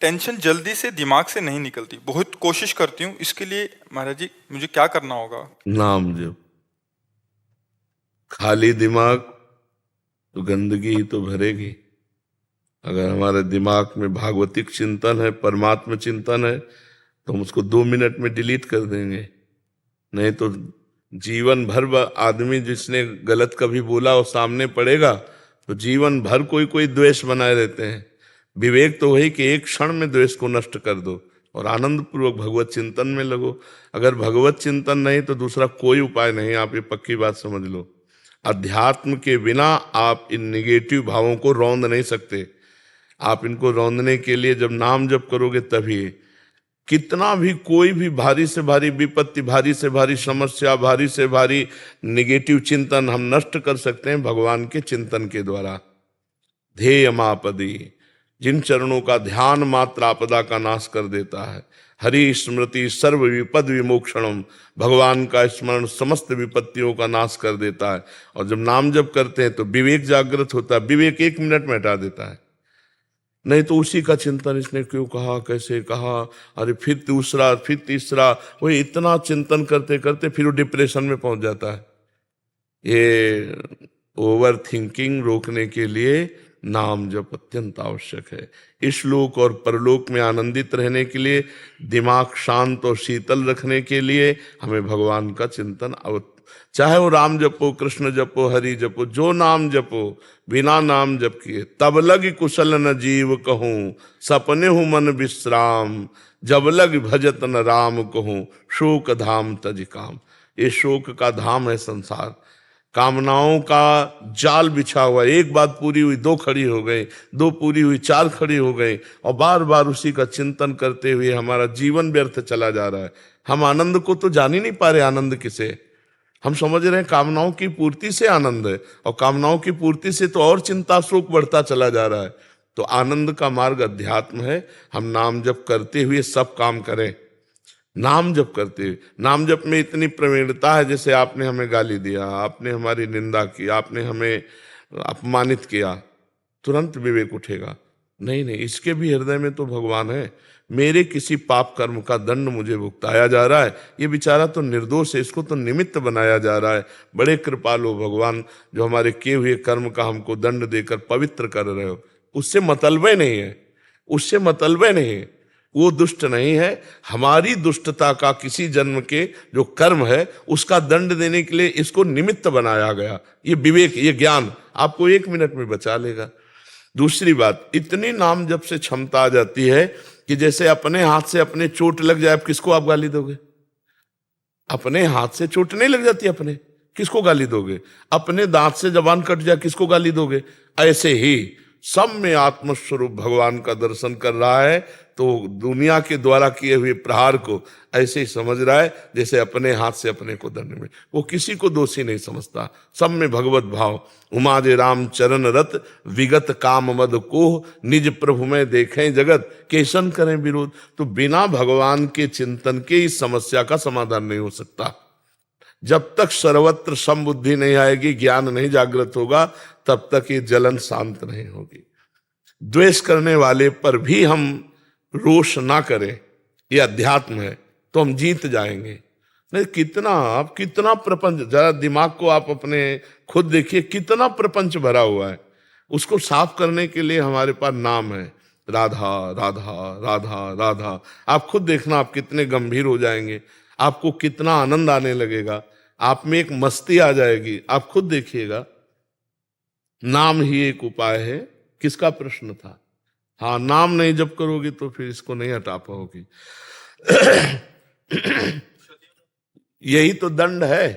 Tension जल्दी से दिमाग से नहीं निकलती, बहुत कोशिश करती हूँ इसके लिए। महाराज जी मुझे क्या करना होगा? नाम जप। खाली दिमाग तो गंदगी ही तो भरेगी। अगर हमारे दिमाग में भागवतिक चिंतन है, परमात्मा चिंतन है, तो हम उसको 2 मिनट में डिलीट कर देंगे। नहीं तो जीवन भर आदमी जिसने गलत कभी बोला और सामने पड़ेगा तो जीवन भर कोई कोई द्वेष बनाए रहते हैं। विवेक तो वही कि एक क्षण में द्वेष को नष्ट कर दो और आनंद पूर्वक भगवत चिंतन में लगो। अगर भगवत चिंतन नहीं तो दूसरा कोई उपाय नहीं, आप ये पक्की बात समझ लो। अध्यात्म के बिना आप इन निगेटिव भावों को रौंद नहीं सकते। आप इनको रौंदने के लिए जब नाम जप करोगे तभी। कितना भी कोई भी भारी से भारी विपत्ति, भारी से भारी समस्या, भारी से भारी निगेटिव चिंतन हम नष्ट कर सकते हैं भगवान के चिंतन के द्वारा। ध्येय मापदी, जिन चरणों का ध्यान मात्र आपदा का नाश कर देता है। हरि स्मृति सर्व विपद विमोक्षणम, भगवान का स्मरण समस्त विपत्तियों का नाश कर देता है। और जब नाम जप करते हैं तो विवेक जागृत होता है। विवेक 1 मिनट में हटा देता है। नहीं तो उसी का चिंतन, इसने क्यों कहा, कैसे कहा, अरे फिर दूसरा, फिर तीसरा, वही इतना चिंतन करते करते फिर वो डिप्रेशन में पहुंच जाता है। ये ओवर थिंकिंग रोकने के लिए नाम जप अत्यंत आवश्यक है। इस लोक और परलोक में आनंदित रहने के लिए, दिमाग शांत और शीतल रखने के लिए हमें भगवान का चिंतन चाहे वो राम जपो, कृष्ण जपो, हरि जपो, जो नाम जपो, बिना नाम जप किए तब लग कुशल न जीव कहूं, सपने हूं मन विश्राम, जब लग भजत न राम कहूं, शोक धाम तज काम। ये शोक का धाम है संसार। कामनाओं का जाल बिछा हुआ, एक बात पूरी हुई 2 खड़ी हो गई, 2 पूरी हुई 4 खड़ी हो गई, और बार बार उसी का चिंतन करते हुए हमारा जीवन व्यर्थ चला जा रहा है। हम आनंद को तो जान ही नहीं पा रहे। आनंद किसे? हम समझ रहे हैं कामनाओं की पूर्ति से आनंद है, और कामनाओं की पूर्ति से तो और चिंता शोक बढ़ता चला जा रहा है। तो आनंद का मार्ग अध्यात्म है। हम नाम जप करते हुए सब काम करें। नाम जप करते हुए, नाम जप में इतनी प्रवीणता है, जैसे आपने हमें गाली दिया, आपने हमारी निंदा की, आपने हमें अपमानित किया, तुरंत विवेक उठेगा, नहीं नहीं, इसके भी हृदय में तो भगवान है। मेरे किसी पाप कर्म का दंड मुझे भुगताया जा रहा है। ये बेचारा तो निर्दोष है, इसको तो निमित्त बनाया जा रहा है। बड़े कृपालु भगवान, जो हमारे किए हुए कर्म का हमको दंड देकर पवित्र कर रहे हो। उससे मतलबे नहीं है, उससे मतलबे नहीं है। वो दुष्ट नहीं है। हमारी दुष्टता का किसी जन्म के जो कर्म है उसका दंड देने के लिए इसको निमित्त बनाया गया। ये विवेक, ये ज्ञान आपको 1 मिनट में बचा लेगा। दूसरी बात, इतनी नाम जप से क्षमता आ जाती है कि जैसे अपने हाथ से अपने चोट लग जाए, किसको आप गाली दोगे? अपने हाथ से चोट नहीं लग जाती, अपने किसको गाली दोगे? अपने दांत से जबान कट जाए, किसको गाली दोगे? ऐसे ही सब में आत्मस्वरूप भगवान का दर्शन कर रहा है, तो दुनिया के द्वारा किए हुए प्रहार को ऐसे ही समझ रहा है जैसे अपने हाथ से अपने को दंड में। वो किसी को दोषी नहीं समझता, सब में भगवत भाव। उमा जे राम चरण रत, विगत काम मद कोह, निज प्रभु में देखें जगत, केसन करें विरोध। तो बिना भगवान के चिंतन के इस समस्या का समाधान नहीं हो सकता। जब तक सर्वत्र समबुद्धि नहीं आएगी, ज्ञान नहीं जागृत होगा, तब तक ये जलन शांत नहीं होगी। द्वेष करने वाले पर भी हम रोष ना करें, ये अध्यात्म है, तो हम जीत जाएंगे। नहीं, कितना प्रपंच, जरा दिमाग को आप अपने खुद देखिए, कितना प्रपंच भरा हुआ है। उसको साफ करने के लिए हमारे पास नाम है, राधा राधा राधा राधा। आप खुद देखना, आप कितने गंभीर हो जाएंगे, आपको कितना आनंद आने लगेगा, आप में एक मस्ती आ जाएगी। आप खुद देखिएगा। नाम ही एक उपाय है। किसका प्रश्न था? हाँ, नाम नहीं जप करोगे तो फिर इसको नहीं हटा पाओगी। यही तो दंड है,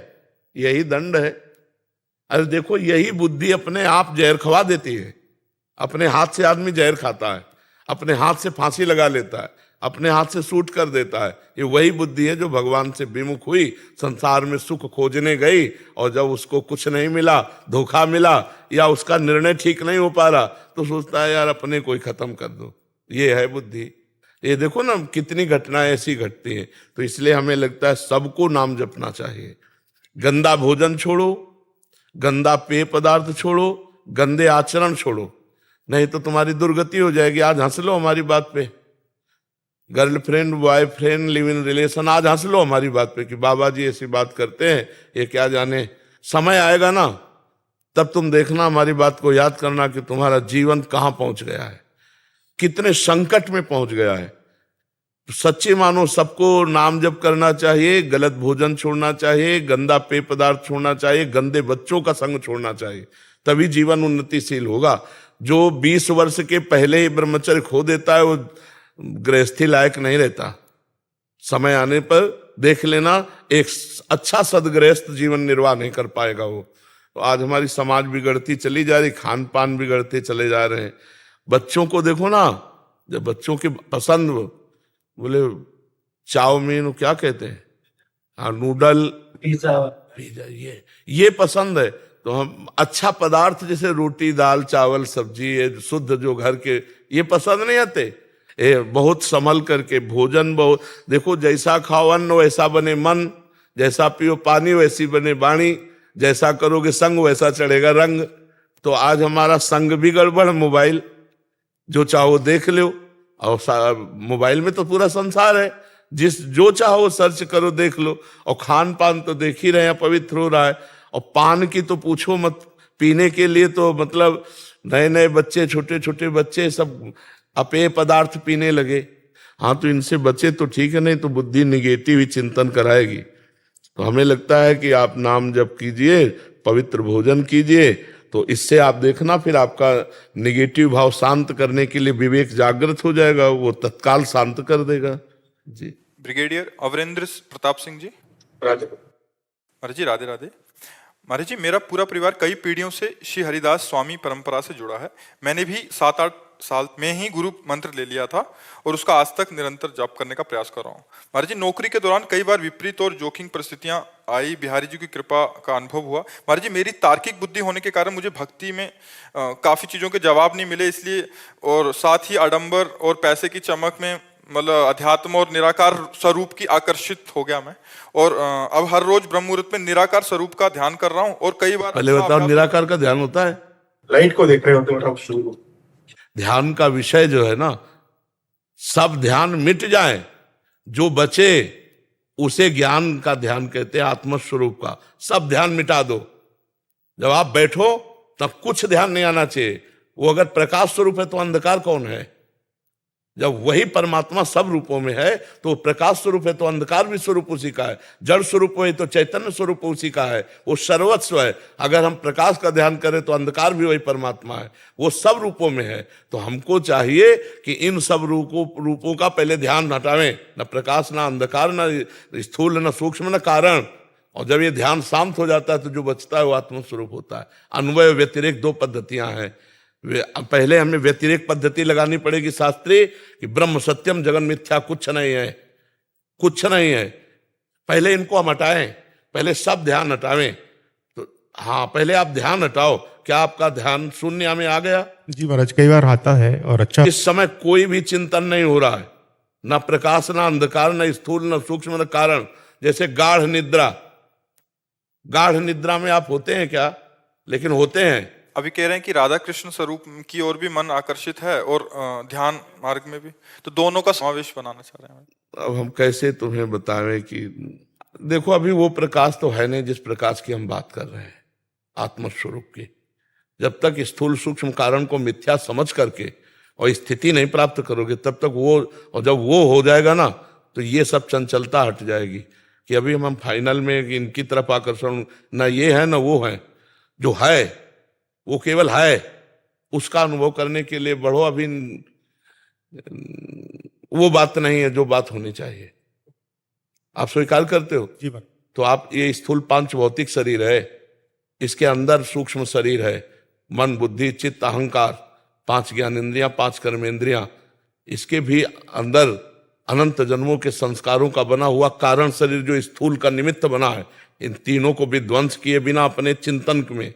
यही दंड है। अरे देखो, यही बुद्धि अपने आप जहर खवा देती है। अपने हाथ से आदमी जहर खाता है, अपने हाथ से फांसी लगा लेता है, अपने हाथ से शूट कर देता है। ये वही बुद्धि है जो भगवान से विमुख हुई, संसार में सुख खोजने गई, और जब उसको कुछ नहीं मिला, धोखा मिला, या उसका निर्णय ठीक नहीं हो पा रहा, तो सोचता है यार अपने को ही खत्म कर दो। ये है बुद्धि। ये देखो ना, कितनी घटनाएं ऐसी घटती हैं। तो इसलिए हमें लगता है सबको नाम जपना चाहिए। गंदा भोजन छोड़ो, गंदा पेय पदार्थ छोड़ो, गंदे आचरण छोड़ो, नहीं तो तुम्हारी दुर्गति हो जाएगी। आज हंस लो हमारी बात पे, girlfriend boyfriend live in relation, आज हंस लो हमारी बात पे कि बाबा जी ऐसी बात करते हैं, ये क्या जाने। समय आएगा ना, तब तुम देखना, हमारी बात को याद करना कि तुम्हारा जीवन कहां पहुंच गया है, कितने संकट में पहुंच गया है। तो सच्ची मानो सबको नाम जप करना चाहिए, गलत भोजन छोड़ना चाहिए, गंदा पेय पदार्थ छोड़ना चाहिए, गंदे बच्चों का संग छोड़ना चाहिए, तभी जीवन उन्नतिशील होगा। जो 20 वर्ष के पहले ही ब्रह्मचर्य खो देता है वो गृहस्थी लायक नहीं रहता। समय आने पर देख लेना, एक अच्छा सदगृहस्थ जीवन निर्वाह नहीं कर पाएगा वो। तो आज हमारी समाज बिगड़ती चली जा रही, खान पान बिगड़ते चले जा रहे हैं। बच्चों को देखो ना, जब बच्चों की पसंद, बोले चाउमीन क्या कहते हैं, हाँ नूडल पिज्जा, ये पसंद है। तो हम अच्छा पदार्थ जैसे रोटी दाल चावल सब्जी, ये शुद्ध जो घर के, ये पसंद नहीं आते। बहुत संभल करके भोजन, बहुत देखो, जैसा खाओ अन्न वैसा बने मन, जैसा पियो पानी वैसी बने वाणी, जैसा करोगे संग वैसा चढ़ेगा रंग। तो आज हमारा संग भी गड़बड़, मोबाइल जो चाहो देख लो, और मोबाइल में तो पूरा संसार है, जो चाहो सर्च करो देख लो। और खान पान तो देख ही रहे हैं, पवित्र हो रहा है। और पान की तो पूछो मत, पीने के लिए तो मतलब नए नए बच्चे, छोटे छोटे बच्चे सब अपेय पदार्थ पीने लगे। हाँ, तो इनसे बचे तो ठीक है, नहीं तो बुद्धि निगेटिव ही चिंतन कराएगी। तो हमें लगता है कि आप नाम जप कीजिए, पवित्र भोजन कीजिए, तो इससे आप देखना फिर आपका निगेटिव भाव शांत करने के लिए विवेक जागृत हो जाएगा, वो तत्काल शांत कर देगा। जी। ब्रिगेडियर अवरेंद्र प्रताप सिंह जी। महाराज जी राधे राधे। महाराज जी, मेरा पूरा परिवार कई पीढ़ियों से श्री हरिदास स्वामी परंपरा से जुड़ा है। मैंने भी 7-8 साल में ही गुरु मंत्र ले लिया था और उसका आज तक निरंतर जप करने का प्रयास कर रहा हूँ। महाराज जी, नौकरी के दौरान कई बार विपरीत और जोखिम परिस्थितियां आई, बिहारी जी की कृपा का अनुभव हुआ। महाराज जी, मेरी तार्किक बुद्धि होने के कारण मुझे भक्ति में काफी चीजों के जवाब नहीं मिले, इसलिए, और साथ ही आडंबर और पैसे की चमक में मतलब अध्यात्म और निराकार स्वरूप की आकर्षित हो गया मैं। और अब हर रोज ब्रह्म मुहूर्त में निराकार स्वरूप का ध्यान कर रहा हूँ। और कई बार पहले बताओ, निराकार का ध्यान होता है? लाइट को देख रहे होते हो। ध्यान का विषय जो है ना, सब ध्यान मिट जाए, जो बचे उसे ज्ञान का ध्यान कहते हैं, आत्मस्वरूप का। सब ध्यान मिटा दो, जब आप बैठो तब कुछ ध्यान नहीं आना चाहिए। वो अगर प्रकाश स्वरूप है तो अंधकार कौन है? जब वही परमात्मा सब रूपों में है तो प्रकाश स्वरूप है, तो अंधकार भी स्वरूप उसी का है। जड़ स्वरूप है तो चैतन्य स्वरूप उसी का है, वो सर्वस्व है। अगर हम प्रकाश का ध्यान करें तो अंधकार भी वही परमात्मा है, वो सब रूपों में है। तो हमको चाहिए कि इन सब रूपों का पहले ध्यान हटावें, न प्रकाश, न अंधकार, न स्थूल, न सूक्ष्म, न कारण। और जब ये ध्यान शांत हो जाता है तो जो बचता है वो आत्मस्वरूप होता है। अन्वय व्यतिरेक 2 पद्धतियां हैं। पहले हमें व्यतिरेक पद्धति लगानी पड़ेगी शास्त्रीय, कि ब्रह्म सत्यम जगन मिथ्या, कुछ नहीं है, कुछ नहीं है। पहले इनको हम हटाएं, पहले सब ध्यान हटावें। तो हाँ, पहले आप ध्यान हटाओ। क्या आपका ध्यान शून्य में आ गया? जी महाराज, कई बार आता है। और अच्छा, इस समय कोई भी चिंतन नहीं हो रहा है, ना प्रकाश, ना अंधकार, ना स्थूल, ना सूक्ष्म, ना कारण। जैसे गाढ़ निद्रा, गाढ़ निद्रा में आप होते हैं क्या? लेकिन होते हैं। अभी कह रहे हैं कि राधा कृष्ण स्वरूप की ओर भी मन आकर्षित है और ध्यान मार्ग में भी, तो दोनों का समावेश बनाना चाह रहे हैं। अब हम कैसे तुम्हें बतावें कि देखो, अभी वो प्रकाश तो है नहीं जिस प्रकाश की हम बात कर रहे हैं, आत्मस्वरूप की। जब तक स्थूल सूक्ष्म कारण को मिथ्या समझ करके और स्थिति नहीं प्राप्त करोगे, तब तक वो, और जब वो हो जाएगा ना तो ये सब चंचलता हट जाएगी। कि अभी हम फाइनल में इनकी तरफ आकर्षण, ना ये है ना वो है, जो है वो केवल है, उसका अनुभव करने के लिए बढ़ो। अभी वो बात नहीं है जो बात होनी चाहिए। आप स्वीकार करते हो? जी बात। तो आप, ये स्थूल 5 भौतिक शरीर है, इसके अंदर सूक्ष्म शरीर है, मन बुद्धि चित्त अहंकार, 5 ज्ञानेंद्रियां, 5 कर्मेंद्रियां, इसके भी अंदर अनंत जन्मों के संस्कारों का बना हुआ कारण शरीर जो स्थूल का निमित्त बना है। इन तीनों को विध्वंस किए बिना अपने चिंतन में,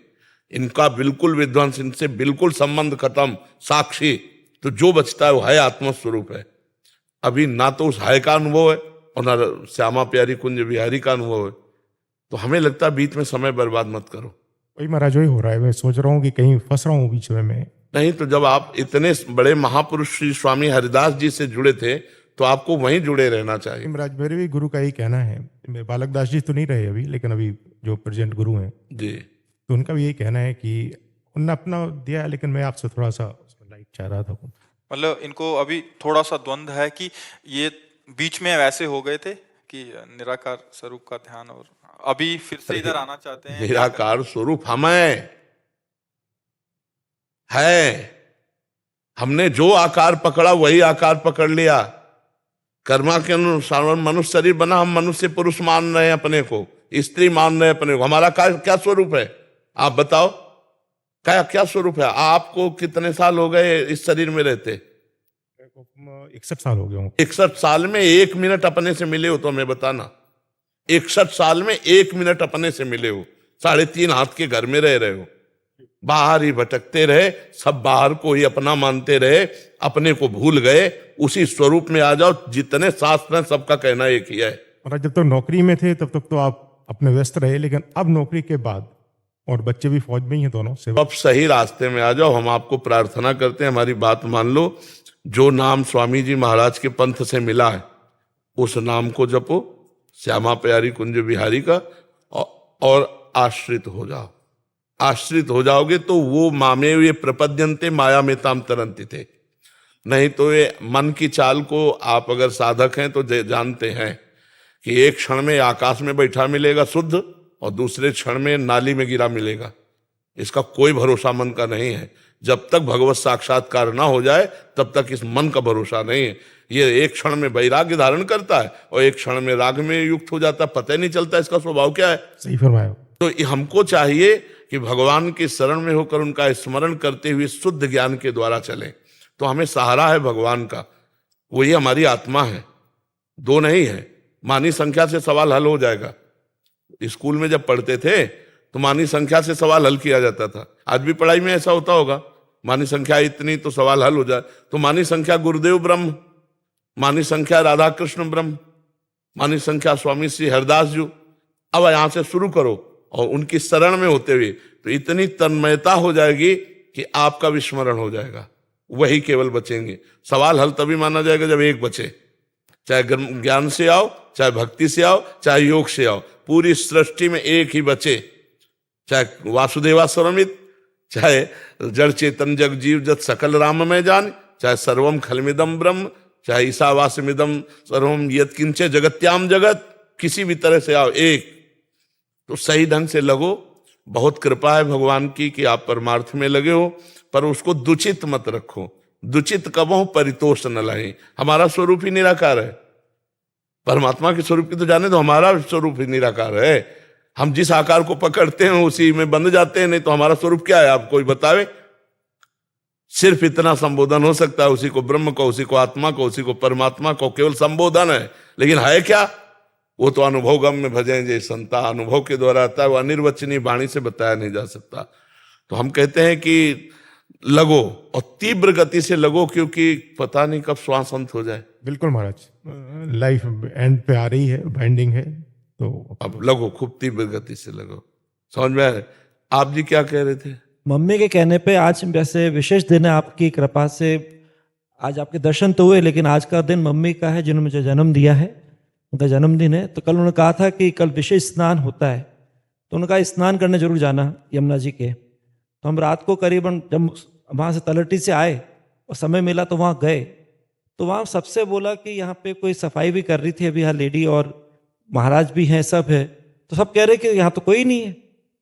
इनका बिल्कुल विध्वंस, इनसे बिल्कुल संबंध खत्म, साक्षी, तो जो बचता है वो है, आत्मस्वरूप है। अभी ना तो उस है का अनुभव है और ना श्यामा प्यारी कुंज बिहारी का अनुभव है। तो हमें लगता है बीच में समय बर्बाद मत करो। वही महाराज, वही हो रहा है। मैं सोच रहा हूँ कि कहीं फंस रहा हूँ बीच में। नहीं, तो जब आप इतने बड़े महापुरुष श्री स्वामी हरिदास जी से जुड़े थे तो आपको वहीं जुड़े रहना चाहिए। महाराज मेरे भी गुरु का यही कहना है। मैं बालक दास जी तो नहीं रहे अभी, लेकिन अभी जो प्रेजेंट गुरु हैं जी, तो उनका भी यही कहना है कि उन्होंने अपना दिया है, लेकिन मैं आपसे थोड़ा सा उसमें लाइट चाह रहा था। मतलब इनको अभी थोड़ा सा द्वंद्व है कि ये बीच में वैसे हो गए थे कि निराकार स्वरूप का ध्यान, और अभी फिर से इधर आना चाहते हैं। निराकार स्वरूप हम है। हमने जो आकार पकड़ा वही आकार पकड़ लिया। कर्मा के अनुसार मनुष्य शरीर बना, हम मनुष्य पुरुष मान रहे हैं अपने को, स्त्री मान रहे हैं अपने को। हमारा क्या स्वरूप है आप बताओ? क्या स्वरूप है? आपको कितने साल हो गए इस शरीर में रहते? 61 साल हो गए होंगे। 61 साल में 1 मिनट अपने से मिले हो तो हमें बताना। 61 साल में 1 मिनट अपने से मिले हो? 3.5 हाथ के घर में रह रहे हो, बाहर ही भटकते रहे, सब बाहर को ही अपना मानते रहे, अपने को भूल गए। उसी स्वरूप में आ जाओ। जितने शास्त्र हैं सबका कहना एक ही है। और जब तक नौकरी में थे तब तक तो आप अपने व्यस्त रहे, लेकिन अब नौकरी के बाद, और बच्चे भी फौज में ही हैं दोनों से, अब सही रास्ते में आ जाओ। हम आपको प्रार्थना करते हैं, हमारी बात मान लो। जो नाम स्वामी जी महाराज के पंथ से मिला है उस नाम को जपो, श्यामा प्यारी कुंज बिहारी का, और आश्रित हो जाओ। आश्रित हो जाओगे तो वो मामे ये प्रपद्यंते माया में ताम तरंती थे। नहीं तो ये मन की चाल को आप अगर साधक हैं तो जानते हैं कि एक क्षण में आकाश में बैठा मिलेगा शुद्ध, और दूसरे क्षण में नाली में गिरा मिलेगा। इसका कोई भरोसा मन का नहीं है। जब तक भगवत साक्षात्कार ना हो जाए तब तक इस मन का भरोसा नहीं है। ये एक क्षण में वैराग्य धारण करता है और एक क्षण में राग में युक्त हो जाता है, पता ही नहीं चलता इसका स्वभाव क्या है। सही फरमाया। तो हमको चाहिए कि भगवान की शरण में होकर उनका स्मरण करते हुए शुद्ध ज्ञान के द्वारा चलें। तो हमें सहारा है भगवान का, वही हमारी आत्मा है, दो नहीं है। मानी संख्या से सवाल हल हो जाएगा। स्कूल में जब पढ़ते थे तो मानी संख्या से सवाल हल किया जाता था। आज भी पढ़ाई में ऐसा होता होगा, मानी संख्या इतनी तो सवाल हल हो जाए। तो मानी संख्या गुरुदेव ब्रह्म, मानी संख्या राधा कृष्ण ब्रह्म, मानी संख्या स्वामी श्री हरदास जी। अब यहां से शुरू करो और उनकी शरण में होते हुए तो इतनी तन्मयता हो जाएगी कि आपका विस्मरण हो जाएगा, वही केवल बचेंगे। सवाल हल तभी माना जाएगा जब एक बचे, चाहे ज्ञान से आओ, चाहे भक्ति से आओ, चाहे योग से आओ, पूरी सृष्टि में एक ही बचे। चाहे वासुदेवा स्वरमित, चाहे जड़ चेतन जग जीव जत सकल राम में जान, चाहे सर्वम खलमिदम ब्रह्म, चाहे ईशावास्यमिदम सर्वम यत् किंचे जगत्याम जगत, किसी भी तरह से आओ एक। तो सही ढंग से लगो। बहुत कृपा है भगवान की कि आप परमार्थ में लगे हो, पर उसको दुचित मत रखो। दुचित कबहु परितोष न लाए। हमारा स्वरूप ही निराकार है। परमात्मा के स्वरूप की तो जाने तो हमारा स्वरूप ही निराकार है। हम जिस आकार को पकड़ते हैं उसी में बंध जाते हैं। नहीं तो हमारा स्वरूप क्या है आप कोई बतावे? सिर्फ इतना संबोधन हो सकता है, उसी को ब्रह्म को, उसी को आत्मा को, उसी को परमात्मा को, केवल संबोधन है। लेकिन है क्या? वो तो अनुभव गम में भजे जय संता, अनुभव के द्वारा आता है। वो अनिर्वचनीय वाणी से बताया नहीं जा सकता। तो हम कहते हैं कि लगो और तीव्र गति से लगो, क्योंकि पता नहीं कब श्वास अंत हो जाए। बिल्कुल महाराज, लाइफ एंड पे आ रही है, बाइंडिंग है, तो अब लगो, खूब तीव्र गति से लगो। समझ में आ रहा है? आप जी क्या कह रहे थे? मम्मी के कहने पे आज वैसे विशेष दिन है, आपकी कृपा से आज आपके दर्शन तो हुए, लेकिन आज का दिन मम्मी का है जिन्होंने मुझे जन्म दिया है, उनका जन्मदिन है। तो कल उन्होंने कहा था कि कल विशेष स्नान होता है, तो उन्होंने कहा स्नान करने जरूर जाना यमुना जी के। तो हम रात को करीबन जब वहाँ से तलहटी से आए और समय मिला तो वहाँ गए, तो वहाँ सबसे बोला कि यहाँ पे कोई सफाई भी कर रही थी अभी, यहाँ लेडी और महाराज भी हैं, सब है। तो सब कह रहे कि यहाँ तो कोई नहीं है।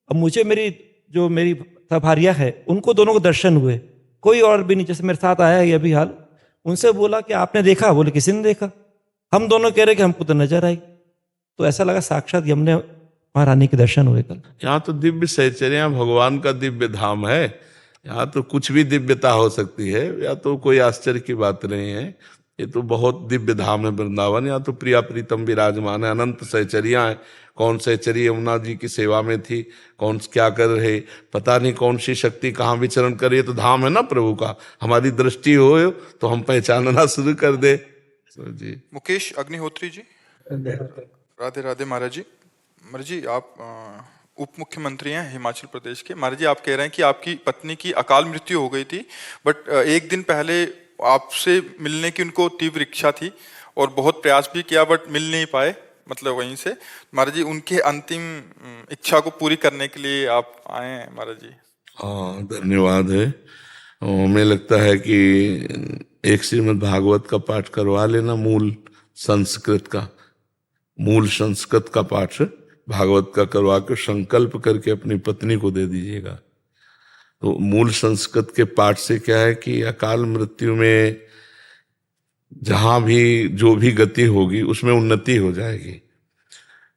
अब मुझे मेरी भारिया है, उनको दोनों को दर्शन हुए, कोई और भी नहीं। जैसे मेरे साथ आया है ये अभी हाल, उनसे बोला कि आपने देखा? बोले किसी ने देखा। हम दोनों कह रहे कि हमको तो नजर आई। तो ऐसा लगा साक्षात यमुना महारानी के दर्शन हुए कल। यहाँ तो दिव्य सहचर्या भगवान का दिव्य धाम है। यहाँ तो कुछ भी दिव्यता हो सकती है, या तो कोई आश्चर्य की बात नहीं है। ये तो बहुत दिव्य धाम है वृंदावन। यहाँ तो प्रिया प्रीतम विराजमान है, अनंत सहचरिया है। कौन सहचरी यमुना जी की सेवा में थी, कौन क्या कर रहे, पता नहीं कौन सी शक्ति कहाँ विचरण कर रही है। तो धाम है ना प्रभु का। हमारी दृष्टि हो तो हम पहचानना शुरू कर दे। जी मुकेश अग्निहोत्री जी, राधे राधे महाराज जी। महाराज जी, आप उप मुख्यमंत्री हैं हिमाचल प्रदेश के। महाराज जी, आप कह रहे हैं कि आपकी पत्नी की अकाल मृत्यु हो गई थी, बट एक दिन पहले आपसे मिलने की उनको तीव्र इच्छा थी और बहुत प्रयास भी किया बट मिल नहीं पाए, मतलब वहीं से। महाराज जी उनके अंतिम इच्छा को पूरी करने के लिए आप आए हैं महाराज जी। हाँ, धन्यवाद है। हमें लगता है कि एक श्रीमद् भागवत का पाठ करवा लेना, मूल संस्कृत का पाठ भागवत का करवा के संकल्प करके अपनी पत्नी को दे दीजिएगा। तो मूल संस्कृत के पाठ से क्या है कि अकाल मृत्यु में जहां भी जो भी गति होगी उसमें उन्नति हो जाएगी,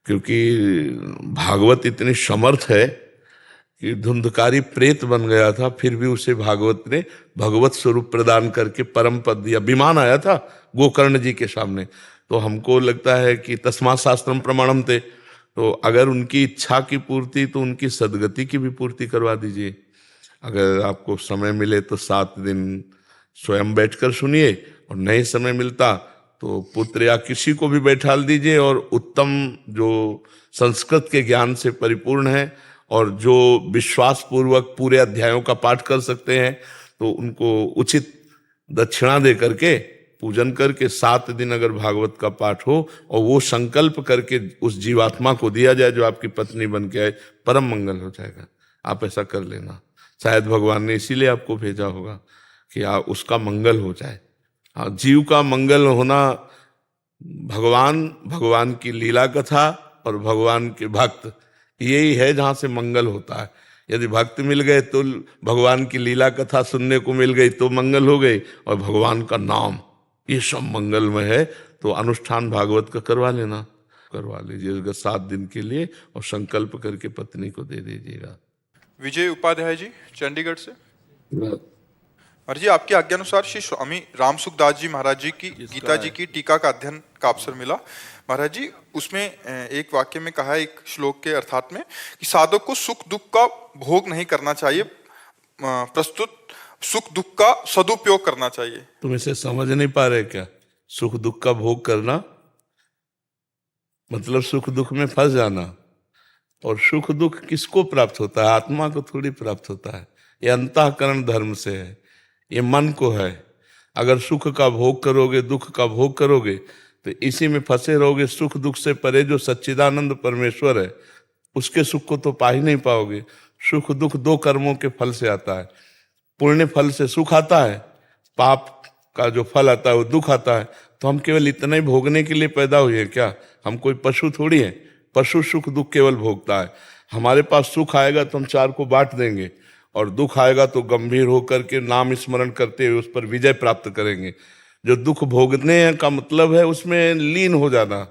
क्योंकि भागवत इतनी समर्थ है कि धुंधकारी प्रेत बन गया था, फिर भी उसे भागवत ने भगवत स्वरूप प्रदान करके परम पद दिया। विमान आया था गोकर्ण जी के सामने, तो हमको लगता है कि तस्मात् शास्त्रम प्रमाणम थे, तो अगर उनकी इच्छा की पूर्ति तो उनकी सदगति की भी पूर्ति करवा दीजिए। अगर आपको समय मिले तो 7 दिन स्वयं बैठकर सुनिए, और नहीं समय मिलता तो पुत्र या किसी को भी बैठाल दीजिए, और उत्तम जो संस्कृत के ज्ञान से परिपूर्ण है और जो विश्वास पूर्वक पूरे अध्यायों का पाठ कर सकते हैं, तो उनको उचित दक्षिणा दे करके पूजन करके 7 दिन अगर भागवत का पाठ हो और वो संकल्प करके उस जीवात्मा को दिया जाए जो आपकी पत्नी बन के आए, परम मंगल हो जाएगा। आप ऐसा कर लेना, शायद भगवान ने इसीलिए आपको भेजा होगा कि उसका मंगल हो जाए। हाँ, जीव का मंगल होना, भगवान की लीला कथा और भगवान के भक्त, यही है जहां से मंगल होता है। यदि भक्त मिल गए तो भगवान की लीला कथा सुनने को मिल गई तो मंगल हो गई, और भगवान का नाम, ये सब मंगलमय है। तो अनुष्ठान भागवत का करवा लीजिएगा 7 दिन के लिए, और संकल्प करके पत्नी को दे दीजिएगा। विजय उपाध्याय जी चंडीगढ़ से। महाराज जी आपकी आज्ञानुसार श्री स्वामी राम सुखदास जी महाराज जी की गीता जी की टीका का अध्ययन का अवसर मिला। महाराज जी उसमें एक वाक्य में कहा है, एक श्लोक के अर्थात में, कि साधक को सुख दुख का भोग नहीं करना चाहिए, प्रस्तुत सुख दुख का सदुपयोग करना चाहिए। तुम इसे समझ नहीं पा रहे क्या? सुख दुख का भोग करना मतलब सुख दुख में फंस जाना। और सुख दुख किसको प्राप्त होता है? आत्मा को थोड़ी प्राप्त होता है। ये अंतःकरण धर्म से है, ये मन को है। अगर सुख का भोग करोगे, दुख का भोग करोगे, तो इसी में फंसे रहोगे। सुख दुख से परे जो सच्चिदानंद परमेश्वर है, उसके सुख को तो पा ही नहीं पाओगे। सुख दुख 2 कर्मों के फल से आता है। पुण्य फल से सुख आता है, पाप का जो फल आता है वो दुख आता है। तो हम केवल इतना ही भोगने के लिए पैदा हुए हैं क्या? हम कोई पशु थोड़ी हैं। पशु सुख दुख केवल भोगता है। हमारे पास सुख आएगा तो हम 4 को बांट देंगे, और दुख आएगा तो गंभीर होकर के नाम स्मरण करते हुए उस पर विजय प्राप्त करेंगे। जो दुख भोगने का मतलब है उसमें लीन हो जाना।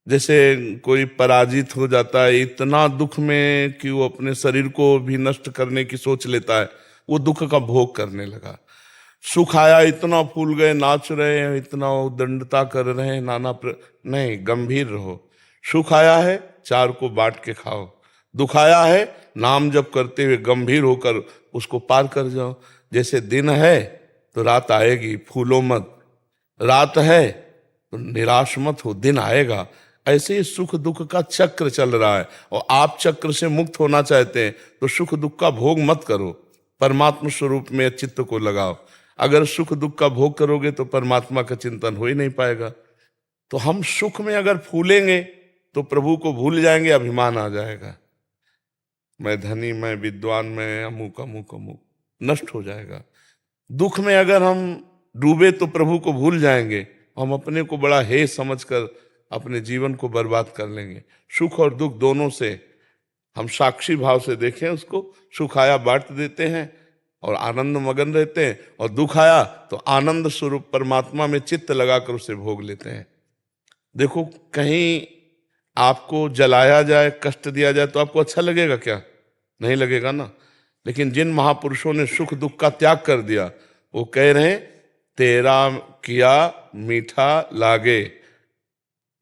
जैसे कोई पराजित हो जाता है इतना दुख में कि वो अपने शरीर को भी नष्ट करने की सोच लेता है, वो दुख का भोग करने लगा। सुख आया, इतना फूल गए, नाच रहे हैं, इतना दंडता कर रहे हैं, नहीं, गंभीर रहो। सुख आया है, 4 को बांट के खाओ। दुख आया है, नाम जप करते हुए गंभीर होकर उसको पार कर जाओ। जैसे दिन है तो रात आएगी, फूलो मत। रात है तो निराश मत हो, दिन आएगा। ऐसे ही सुख दुख का चक्र चल रहा है, और आप चक्र से मुक्त होना चाहते हैं तो सुख दुख का भोग मत करो, परमात्मा स्वरूप में चित्त को लगाओ। अगर सुख दुख का भोग करोगे तो परमात्मा का चिंतन हो ही नहीं पाएगा। तो हम सुख में अगर फूलेंगे तो प्रभु को भूल जाएंगे, अभिमान आ जाएगा। मैं धनी, मैं विद्वान, मैं अमुक अमुक अमुक, नष्ट हो जाएगा। दुख में अगर हम डूबे तो प्रभु को भूल जाएंगे, हम अपने को बड़ा हे समझकर अपने जीवन को बर्बाद कर लेंगे। सुख और दुख दोनों से हम साक्षी भाव से देखें उसको। सुख आया बांट देते हैं और आनंद मगन रहते हैं, और दुख आया तो आनंद स्वरूप परमात्मा में चित्त लगाकर उसे भोग लेते हैं। देखो, कहीं आपको जलाया जाए, कष्ट दिया जाए तो आपको अच्छा लगेगा क्या? नहीं लगेगा ना। लेकिन जिन महापुरुषों ने सुख दुख का त्याग कर दिया, वो कह रहे हैं, तेरा किया मीठा लागे,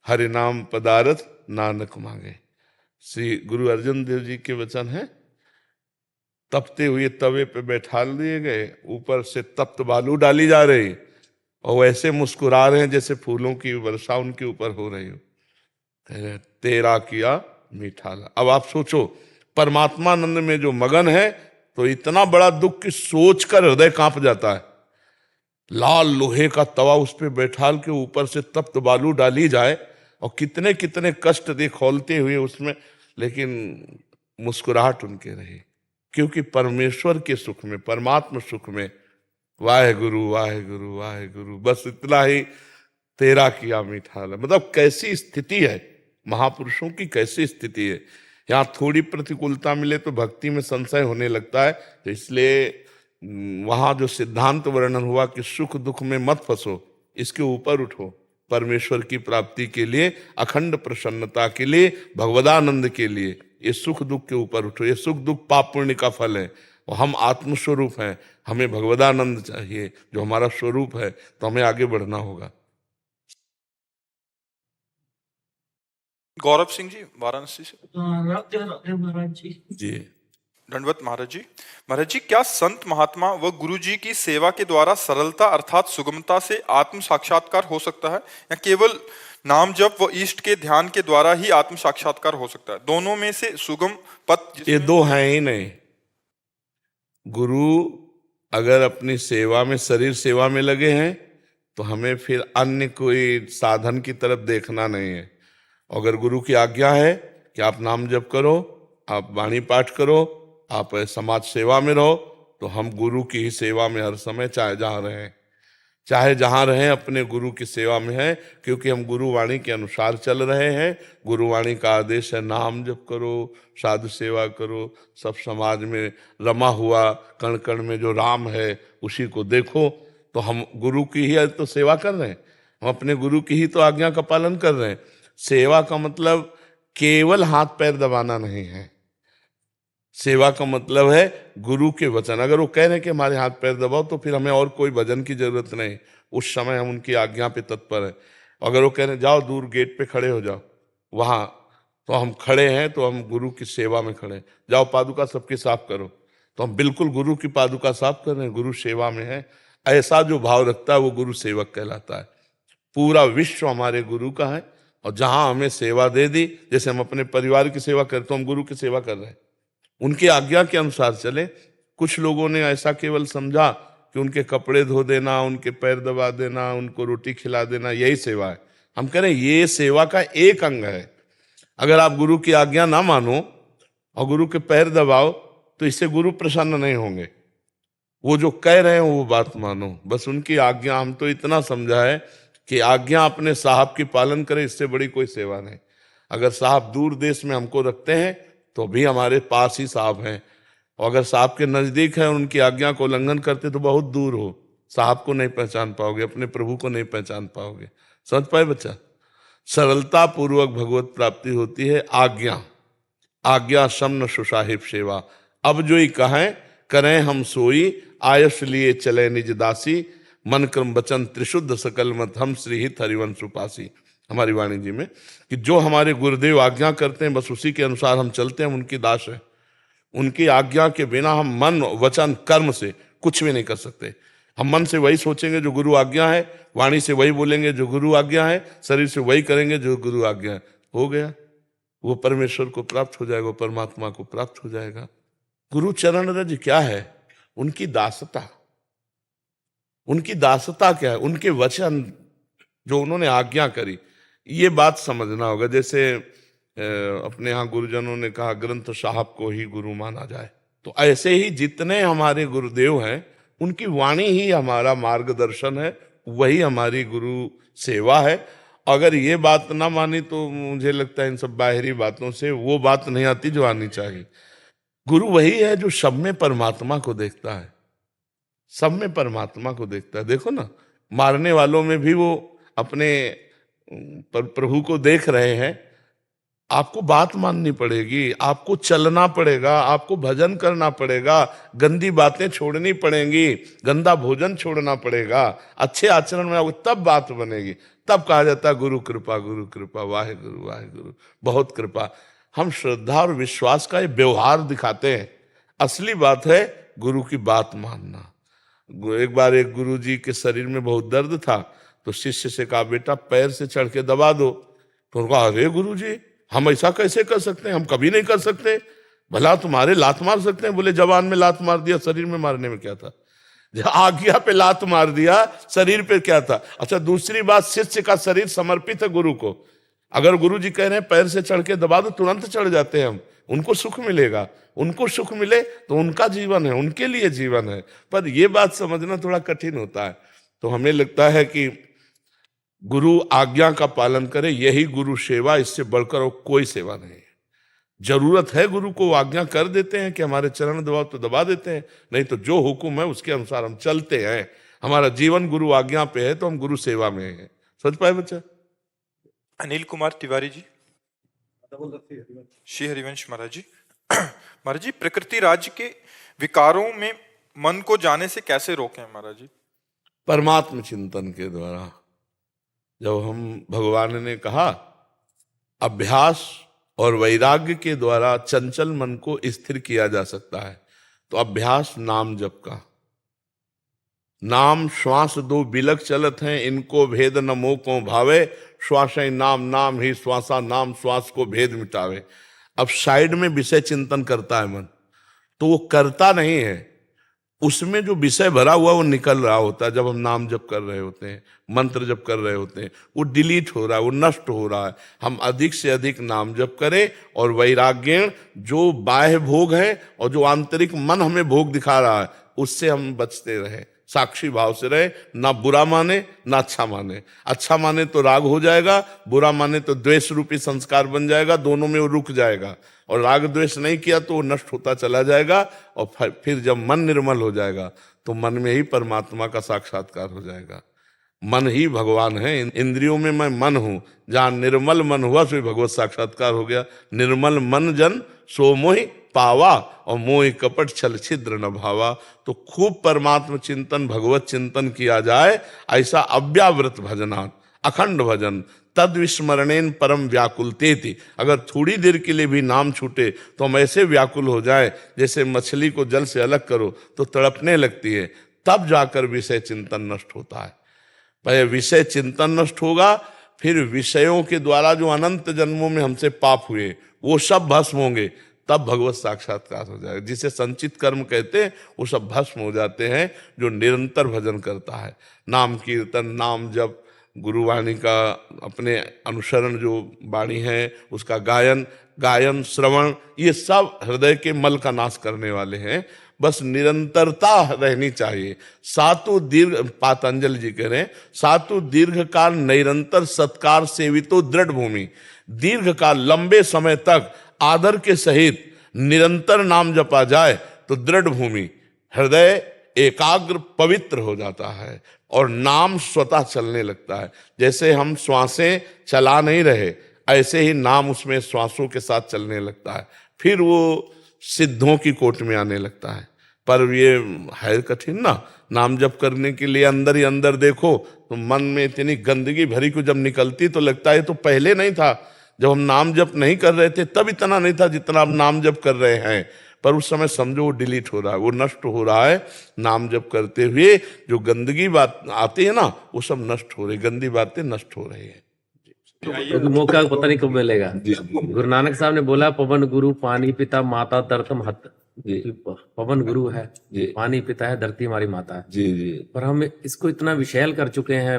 हरि नाम पदारथ नानक मांगे। श्री गुरु अर्जन देव जी के वचन है। तपते हुए तवे पे बैठा दिए गए, ऊपर से तप्त बालू डाली जा रही, और वैसे मुस्कुरा रहे हैं जैसे फूलों की वर्षा उनके ऊपर हो रही हो। तेरा किया मीठा ला। अब आप सोचो, परमात्मानंद में जो मगन है तो इतना बड़ा दुख की सोचकर हृदय कांप जाता है। लाल लोहे का तवा उस पे बैठाल के ऊपर से तप्त बालू डाली जाए और कितने कितने कष्ट दे खौलते हुए उसमें, लेकिन मुस्कुराहट उनके रही, क्योंकि परमेश्वर के सुख में, परमात्मा सुख में वाहे गुरु वाहे गुरु वाहे गुरु, बस इतना ही तेरा किया मीठा। मतलब कैसी स्थिति है महापुरुषों की, कैसी स्थिति है। यहाँ थोड़ी प्रतिकूलता मिले तो भक्ति में संशय होने लगता है। तो इसलिए वहां जो सिद्धांत वर्णन हुआ कि सुख दुख में मत फंसो, इसके ऊपर उठो, परमेश्वर की प्राप्ति के लिए, अखंड प्रसन्नता के लिए, भगवदानंद के लिए, ये सुख दुख के ऊपर उठो। ये सुख दुख पाप पुण्य का फल है और हम आत्मस्वरूप हैं, हमें भगवदानंद चाहिए जो हमारा स्वरूप है, तो हमें आगे बढ़ना होगा। गौरव सिंह जी वाराणसी से। महाराज जी। जी दंडवत महाराज जी। महाराज जी, क्या संत महात्मा व गुरु जी की सेवा के द्वारा सरलता अर्थात सुगमता से आत्म साक्षात्कार हो सकता है, या केवल नाम जप व इष्ट के ध्यान के द्वारा ही आत्म साक्षात्कार हो सकता है? दोनों में से सुगम पथ ये दो हैं ही नहीं। गुरु अगर अपनी सेवा में, शरीर सेवा में लगे हैं तो हमें फिर अन्य कोई साधन की तरफ देखना नहीं है। अगर गुरु की आज्ञा है कि आप नाम जप करो, आप वाणी पाठ करो, आप समाज सेवा में रहो, तो हम गुरु की ही सेवा में हर समय चाहे जहाँ रहें अपने गुरु की सेवा में हैं, क्योंकि हम गुरुवाणी के अनुसार चल रहे हैं। गुरुवाणी का आदेश है नाम जप करो, साधु सेवा करो, सब समाज में रमा हुआ कण कण में जो राम है उसी को देखो। तो हम गुरु की ही तो सेवा कर रहे हैं, हम अपने गुरु की ही तो आज्ञा का पालन कर रहे हैं। सेवा का मतलब केवल हाथ पैर दबाना नहीं है। सेवा का मतलब है गुरु के वचन, अगर वो कह रहे हैं कि हमारे हाथ पैर दबाओ, तो फिर हमें और कोई भजन की जरूरत नहीं, उस समय हम उनकी आज्ञा पे तत्पर हैं। अगर वो कह रहे हैं जाओ दूर गेट पे खड़े हो जाओ, वहां तो हम खड़े हैं, तो हम गुरु की सेवा में खड़े हैं। जाओ पादुका सबकी साफ करो, तो हम बिल्कुल गुरु की पादुका साफ कर रहे हैं, गुरु सेवा में है। ऐसा जो भाव रखता है वो गुरु सेवक कहलाता है। पूरा विश्व हमारे गुरु का है, और जहां हमें सेवा दे दी, जैसे हम अपने परिवार की सेवा करते, तो हम गुरु की सेवा कर रहे हैं, उनकी आज्ञा के अनुसार चले। कुछ लोगों ने ऐसा केवल समझा कि उनके कपड़े धो देना, उनके पैर दबा देना, उनको रोटी खिला देना, यही सेवा है। हम कह रहे हैं ये सेवा का एक अंग है। अगर आप गुरु की आज्ञा ना मानो और गुरु के पैर दबाओ, तो इससे गुरु प्रसन्न नहीं होंगे। वो जो कह रहे हैं वो बात मानो, बस उनकी आज्ञा। हम तो इतना समझा है कि आज्ञा अपने साहब की पालन करें, इससे बड़ी कोई सेवा नहीं। अगर साहब दूर देश में हमको रखते हैं तो भी हमारे पास ही साहब हैं, और अगर साहब के नजदीक है उनकी आज्ञा को उल्लंघन करते तो बहुत दूर हो, साहब को नहीं पहचान पाओगे, अपने प्रभु को नहीं पहचान पाओगे। समझ पाए बच्चा? सरलता पूर्वक भगवत प्राप्ति होती है आज्ञा। आज्ञा समन सुसाहिब सेवा, अब जो ही कहें करें हम सोई, आयस लिए चले निज दासी, मन क्रम वचन त्रिशुद्ध सकल मत, हम श्री हित हरिवंश उपासी। हमारी वाणी जी में कि जो हमारे गुरुदेव आज्ञा करते हैं बस उसी के अनुसार हम चलते हैं, उनकी दास है। उनकी आज्ञा के बिना हम मन वचन कर्म से कुछ भी नहीं कर सकते। हम मन से वही सोचेंगे जो गुरु आज्ञा है, वाणी से वही बोलेंगे जो गुरु आज्ञा है, शरीर से वही करेंगे जो गुरु आज्ञा है। हो गया, वो परमेश्वर को प्राप्त हो जाएगा, वो परमात्मा को प्राप्त हो जाएगा। गुरु चरण रज क्या है? उनकी दासता। उनकी दासता क्या है? उनके वचन जो उन्होंने आज्ञा करी, ये बात समझना होगा। जैसे अपने यहाँ गुरुजनों ने कहा ग्रंथ साहब को ही गुरु माना जाए, तो ऐसे ही जितने हमारे गुरुदेव हैं उनकी वाणी ही हमारा मार्गदर्शन है, वही हमारी गुरु सेवा है। अगर ये बात ना मानी तो मुझे लगता है इन सब बाहरी बातों से वो बात नहीं आती जो आनी चाहिए। गुरु वही है जो सब में परमात्मा को देखता है, सब में परमात्मा को देखता है। देखो ना, मारने वालों में भी वो अपने प्रभु को देख रहे हैं। आपको बात माननी पड़ेगी, आपको चलना पड़ेगा, आपको भजन करना पड़ेगा, गंदी बातें छोड़नी पड़ेंगी, गंदा भोजन छोड़ना पड़ेगा, अच्छे आचरण में आओगे तब बात बनेगी। तब कहा जाता है गुरु कृपा, वाहे गुरु बहुत कृपा। हम श्रद्धा और विश्वास का ये व्यवहार दिखाते हैं, असली बात है गुरु की बात मानना। एक बार एक गुरु जी के शरीर में बहुत दर्द था, तो शिष्य से कहा बेटा पैर से चढ़ के दबा दो। तो उन्होंने कहा अरे गुरु जी हम ऐसा कैसे कर सकते हैं, हम कभी नहीं कर सकते, भला तुम्हारे लात मार सकते हैं। बोले जवान में लात मार दिया, शरीर में मारने में क्या था। आज्ञा पे लात मार दिया, शरीर पे क्या था। अच्छा, दूसरी बात, शिष्य का शरीर समर्पित है गुरु को। अगर गुरु जी कह रहे हैं पैर से चढ़ के दबा दो, तुरंत चढ़ जाते हैं हम, उनको सुख मिलेगा। उनको सुख मिले तो उनका जीवन है, उनके लिए जीवन है। पर यह बात समझना थोड़ा कठिन होता है। तो हमें लगता है कि गुरु आज्ञा का पालन करे, यही गुरु सेवा, इससे बढ़कर और कोई सेवा नहीं है। जरूरत है गुरु को, आज्ञा कर देते हैं कि हमारे चरण दबाओ तो दबा देते हैं, नहीं तो जो हुक्म है उसके अनुसार हम चलते हैं। हमारा जीवन गुरु आज्ञा पे है तो हम गुरु सेवा में हैं। समझ पाए बच्चा? अनिल कुमार तिवारी जी। श्री हरिवंश महाराज जी। महाराज जी, प्रकृति राज्य के विकारों में मन को जाने से कैसे रोकें महाराज जी? परमात्म चिंतन के द्वारा। जब हम, भगवान ने कहा अभ्यास और वैराग्य के द्वारा चंचल मन को स्थिर किया जा सकता है, तो अभ्यास नाम जप का। नाम श्वास दो बिलक चलत हैं, इनको भेद न मोह को भावे, श्वास नाम नाम ही श्वासा, नाम श्वास को भेद मिटावे। अब साइड में विषय चिंतन करता है मन, तो वो करता नहीं है, उसमें जो विषय भरा हुआ वो निकल रहा होता है। जब हम नाम जप कर रहे होते हैं, मंत्र जप कर रहे होते हैं, वो डिलीट हो रहा है, वो नष्ट हो रहा है। हम अधिक से अधिक नाम जप करें और वैराग्य, जो बाह्य भोग है और जो आंतरिक मन हमें भोग दिखा रहा है, उससे हम बचते रहें। साक्षी भाव से रहे, ना बुरा माने ना अच्छा माने। अच्छा माने तो राग हो जाएगा, बुरा माने तो द्वेष रूपी संस्कार बन जाएगा, दोनों में वो रुक जाएगा। और राग द्वेष नहीं किया तो वो नष्ट होता चला जाएगा। और फिर जब मन निर्मल हो जाएगा तो मन में ही परमात्मा का साक्षात्कार हो जाएगा। मन ही भगवान है। इंद्रियों में मैं मन हूं, जहां निर्मल मन हुआ सो भगवत साक्षात्कार हो गया। निर्मल मन जन सो मोहि पावा, और मोहि कपट छल छिद्र न भावा। तो खूब परमात्म चिंतन, भगवत चिंतन किया जाए, ऐसा अव्यावृत भजनात्, अखंड भजन, तद विस्मरणेन परम व्याकुलतेति। अगर थोड़ी देर के लिए भी नाम छूटे तो हम ऐसे व्याकुल हो जाए, जैसे मछली को जल से अलग करो तो तड़पने लगती है, तब जाकर विषय चिंतन नष्ट होता है। पहले विषय चिंतन नष्ट होगा, फिर विषयों के द्वारा जो अनंत जन्मों में हमसे पाप हुए वो सब भस्म होंगे, तब भगवत साक्षात्कार हो जाएगा। जिसे संचित कर्म कहते हैं वो सब भस्म हो जाते हैं जो निरंतर भजन करता है। नाम कीर्तन, नाम जप, गुरुवाणी का अपने अनुसरण, जो वाणी है उसका गायन श्रवण, ये सब हृदय के मल का नाश करने वाले हैं। बस निरंतरता रहनी चाहिए। सातु दीर्घ, पातंजलि जी कह रहे हैं, सातु दीर्घ काल निरंतर सत्कार सेवितो दृढ़ भूमि। दीर्घ काल, लंबे समय तक आदर के सहित निरंतर नाम जपा जाए तो दृढ़ भूमि, हृदय एकाग्र पवित्र हो जाता है और नाम स्वतः चलने लगता है। जैसे हम श्वासें चला नहीं रहे, ऐसे ही नाम उसमें श्वासों के साथ चलने लगता है, फिर वो सिद्धों की कोट में आने लगता है। पर ये है कठिन ना, नाम जप करने के लिए अंदर ही अंदर देखो तो मन में इतनी गंदगी भरी को जब निकलती तो लगता है तो पहले नहीं था। जब हम नाम जप नहीं कर रहे थे तब इतना नहीं था जितना अब नाम जप कर रहे हैं। पर उस समय समझो वो डिलीट हो रहा है, वो नष्ट हो रहा है। नाम जप करते हुए जो गंदगी बात आती है ना, वो सब नष्ट हो रही, गंदी बातें नष्ट हो रही है। क्योंकि मौका पता नहीं कब मिलेगा। गुरु नानक साहब ने बोला, पवन गुरु पानी पिता माता धरतम हत। पवन गुरु है, पानी पिता है, धरती हमारी माता है। जी जी। पर हम इसको इतना विशैल कर चुके हैं।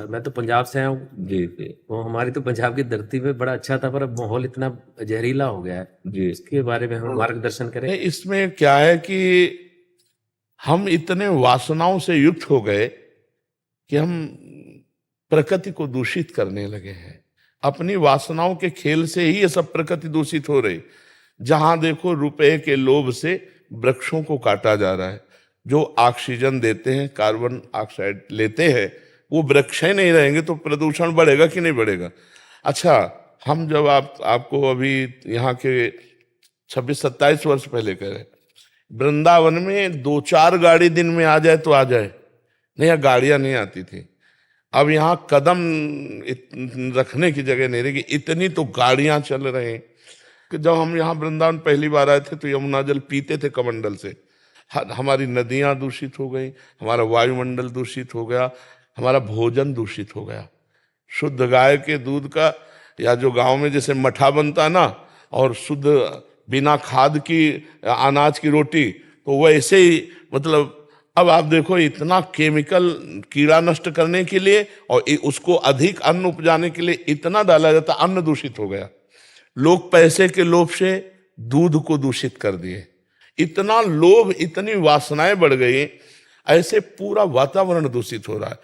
मैं तो पंजाब से आया हूँ जी जी। वो हमारी तो पंजाब की धरती में बड़ा अच्छा था, पर अब माहौल इतना जहरीला हो गया है जी। इसके बारे में हम मार्गदर्शन करें। इसमें क्या है कि हम इतने वासनाओं से युक्त हो गए कि हम प्रकृति को दूषित करने लगे हैं। अपनी वासनाओं के खेल से ही ये सब प्रकृति दूषित हो रही। जहां देखो रुपए के लोभ से वृक्षों को काटा जा रहा है। जो ऑक्सीजन देते हैं, कार्बन ऑक्साइड लेते हैं, वो वृक्ष ही नहीं रहेंगे तो प्रदूषण बढ़ेगा कि नहीं बढ़ेगा। अच्छा, हम जब आपको अभी यहाँ के 26-27 वर्ष पहले कह रहे, वृंदावन में 2-4 गाड़ी दिन में आ जाए तो आ जाए, नहीं यहाँ गाड़ियां नहीं आती थी। अब यहाँ कदम रखने की जगह नहीं रही, इतनी तो गाड़ियां चल रहे हैं कि जब हम यहाँ वृंदावन पहली बार आए थे तो यमुना जल पीते थे कमंडल से। हमारी नदियां दूषित हो गई, हमारा वायुमंडल दूषित हो गया, हमारा भोजन दूषित हो गया। शुद्ध गाय के दूध का, या जो गांव में जैसे मठा बनता है ना, और शुद्ध बिना खाद की अनाज की रोटी, तो वैसे ही मतलब अब आप देखो, इतना केमिकल कीड़ा नष्ट करने के लिए और उसको अधिक अन्न उपजाने के लिए इतना डाला जाता, अन्न दूषित हो गया। लोग पैसे के लोभ से दूध को दूषित कर दिए, इतना लोभ, इतनी वासनाएं बढ़ गई, ऐसे पूरा वातावरण दूषित हो रहा है।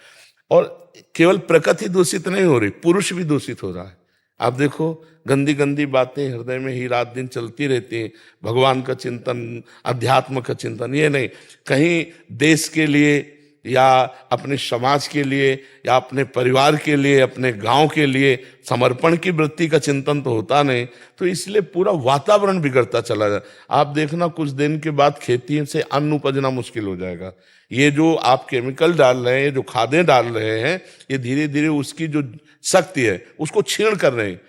और केवल प्रकृति दूषित नहीं हो रही, पुरुष भी दूषित हो रहा है। आप देखो, गंदी गंदी बातें हृदय में ही रात दिन चलती रहती हैं। भगवान का चिंतन, अध्यात्म का चिंतन, ये नहीं, कहीं देश के लिए या अपने समाज के लिए या अपने परिवार के लिए, अपने गांव के लिए समर्पण की वृत्ति का चिंतन तो होता नहीं। तो इसलिए पूरा वातावरण बिगड़ता चला जाए। आप देखना, कुछ दिन के बाद खेती से अन्न उपजना मुश्किल हो जाएगा। ये जो आप केमिकल डाल रहे हैं, जो खादें डाल रहे हैं, ये धीरे धीरे उसकी जो शक्ति है उसको छीण कर रहे हैं।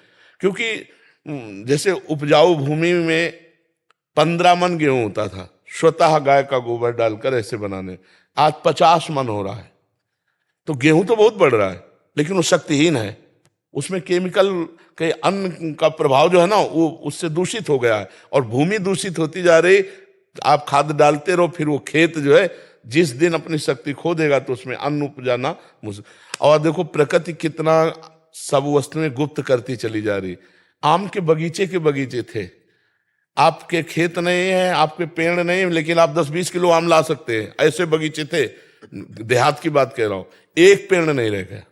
क्योंकि जैसे उपजाऊ भूमि में 15 मन गेहूं होता था, स्वतः गाय का गोबर डालकर ऐसे बनाने, आज 50 मन हो रहा है। तो गेहूं तो बहुत बढ़ रहा है, लेकिन वो शक्तिहीन है। उसमें केमिकल के अन्न का प्रभाव जो है ना, वो उससे दूषित हो गया है और भूमि दूषित होती जा रही। आप खाद डालते रहो, फिर वो खेत जो है जिस दिन अपनी शक्ति खो देगा तो उसमें अन्न उपजाना मुश्किल। और देखो प्रकृति कितना सब वस्तुएं गुप्त करती चली जा रही। आम के बगीचे थे, आपके खेत नहीं है, आपके पेड़ नहीं, लेकिन आप 10-20 किलो आम ला सकते हैं, ऐसे बगीचे थे। देहात की बात कह रहा हूं, एक पेड़ नहीं रह गया।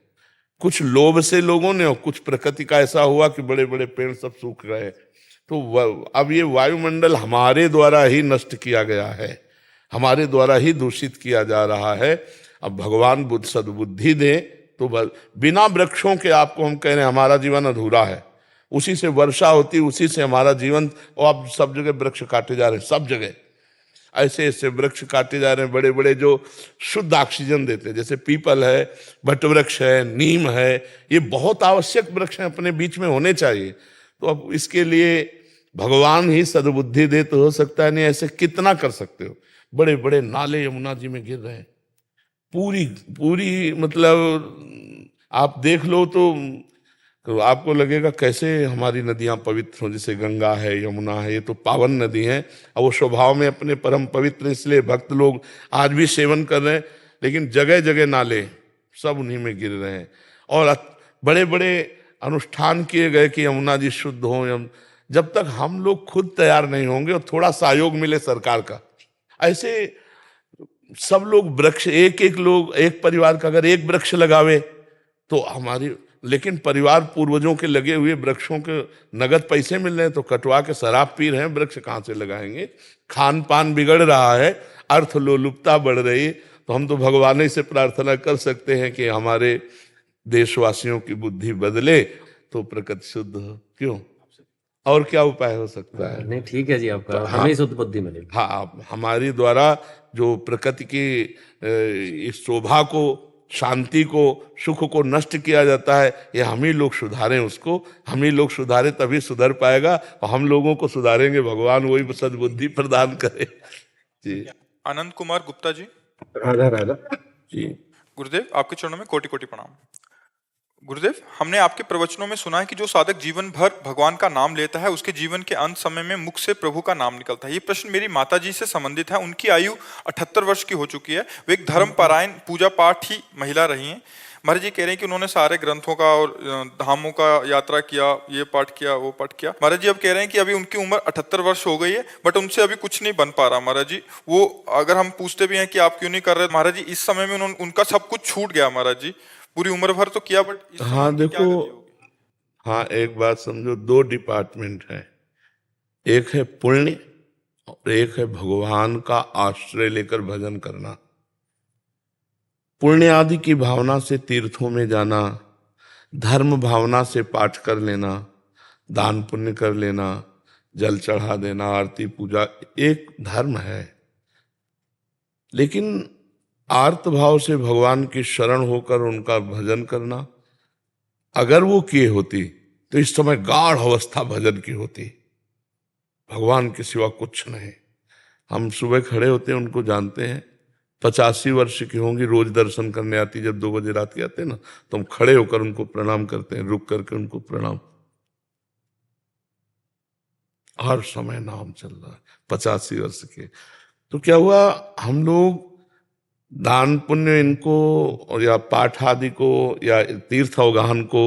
कुछ लोभ से लोगों ने, और कुछ प्रकृति का ऐसा हुआ कि बड़े बड़े पेड़ सब सूख गए। तो अब ये वायुमंडल हमारे द्वारा ही नष्ट किया गया है, हमारे द्वारा ही दूषित किया जा रहा है। अब भगवान बुद्ध सद्बुद्धि दे तो बिना वृक्षों के, आपको हम कह रहे हैं, हमारा जीवन अधूरा है। उसी से वर्षा होती, उसी से हमारा जीवन। और अब सब जगह वृक्ष काटे जा रहे हैं, सब जगह ऐसे ऐसे वृक्ष काटे जा रहे हैं, बड़े बड़े जो शुद्ध ऑक्सीजन देते हैं, जैसे पीपल है, वटवृक्ष है, नीम है, ये बहुत आवश्यक वृक्ष हैं, अपने बीच में होने चाहिए। तो अब इसके लिए भगवान ही सद्बुद्धि दे तो हो सकता है, नहीं ऐसे कितना कर सकते हो। बड़े बड़े नाले यमुना जी में गिर रहे हैं, पूरी पूरी, मतलब आप देख लो तो आपको लगेगा कैसे हमारी नदियां पवित्र हों। जैसे गंगा है, यमुना है, ये तो पावन नदी हैं, और वो स्वभाव में अपने परम पवित्र, इसलिए भक्त लोग आज भी सेवन कर रहे हैं। लेकिन जगह जगह नाले सब उन्हीं में गिर रहे हैं। और बड़े बड़े अनुष्ठान किए गए कि यमुना जी शुद्ध हों। जब तक हम लोग खुद तैयार नहीं होंगे और थोड़ा सहयोग मिले सरकार का, ऐसे सब लोग वृक्ष, एक परिवार का अगर एक वृक्ष लगावे तो हमारी, लेकिन परिवार पूर्वजों के लगे हुए वृक्षों के नगद पैसे मिल रहे हैं, तो कटवा के शराब पी रहे हैं, वृक्ष कहाँ से लगाएंगे। खान पान बिगड़ रहा है, अर्थ लोलुपता बढ़ रही। तो हम तो भगवान ही से प्रार्थना कर सकते हैं कि हमारे देशवासियों की बुद्धि बदले तो प्रकृति शुद्ध हो। क्यों, और क्या उपाय हो सकता है? नहीं ठीक है जी, आपका हमें शुद्ध बुद्धि मिलेगी। हाँ, हमारी द्वारा जो प्रकृति की इस शोभा को, शांति को, सुख को नष्ट किया जाता है, ये हम ही लोग सुधारें उसको। हम ही लोग सुधारें तभी सुधर पाएगा, और हम लोगों को सुधारेंगे भगवान, वही सद्बुद्धि प्रदान करे जी। आनंद कुमार गुप्ता जी। राधा राधा जी गुरुदेव, आपके चरणों में कोटि कोटि प्रणाम। गुरुदेव, हमने आपके प्रवचनों में सुना है कि जो साधक जीवन भर भगवान का नाम लेता है, उसके जीवन के अंत समय में मुख से प्रभु का नाम निकलता है। ये प्रश्न मेरी माता जी से संबंधित है। उनकी आयु 78 वर्ष की हो चुकी है। वे एक धर्म परायण, पूजा पाठ ही महिला रही हैं। महाराज जी कह रहे हैं कि उन्होंने सारे ग्रंथों का और धामों का यात्रा किया, ये पाठ किया, वो पाठ किया। महाराज जी अब कह रहे हैं कि अभी उनकी उम्र 78 वर्ष हो गई है, बट उनसे अभी कुछ नहीं बन पा रहा। महाराज जी, वो अगर हम पूछते भी हैं कि आप क्यों नहीं कर रहे, महाराज जी इस समय में उनका सब कुछ छूट गया। महाराज जी पूरी उम्र भर तो किया, बट हाँ देखो, हाँ एक बात समझो, 2 डिपार्टमेंट है, एक है पुण्य और एक है भगवान का आश्रय लेकर भजन करना। पुण्य आदि की भावना से तीर्थों में जाना, धर्म भावना से पाठ कर लेना, दान पुण्य कर लेना, जल चढ़ा देना, आरती पूजा, एक धर्म है। लेकिन आर्त भाव से भगवान की शरण होकर उनका भजन करना, अगर वो किए होती तो इस समय गाढ़ अवस्था भजन की होती। भगवान के सिवा कुछ नहीं। हम सुबह खड़े होते हैं, उनको जानते हैं, 85 वर्ष की होंगी, रोज दर्शन करने आती। जब 2 बजे रात के आते हैं ना, तो हम खड़े होकर उनको प्रणाम करते हैं, रुक करके उनको प्रणाम। हर समय नाम चल रहा है, 85 वर्ष के। तो क्या हुआ, हम लोग दान पुण्य इनको और या पाठ आदि को या तीर्थ अवगाहन को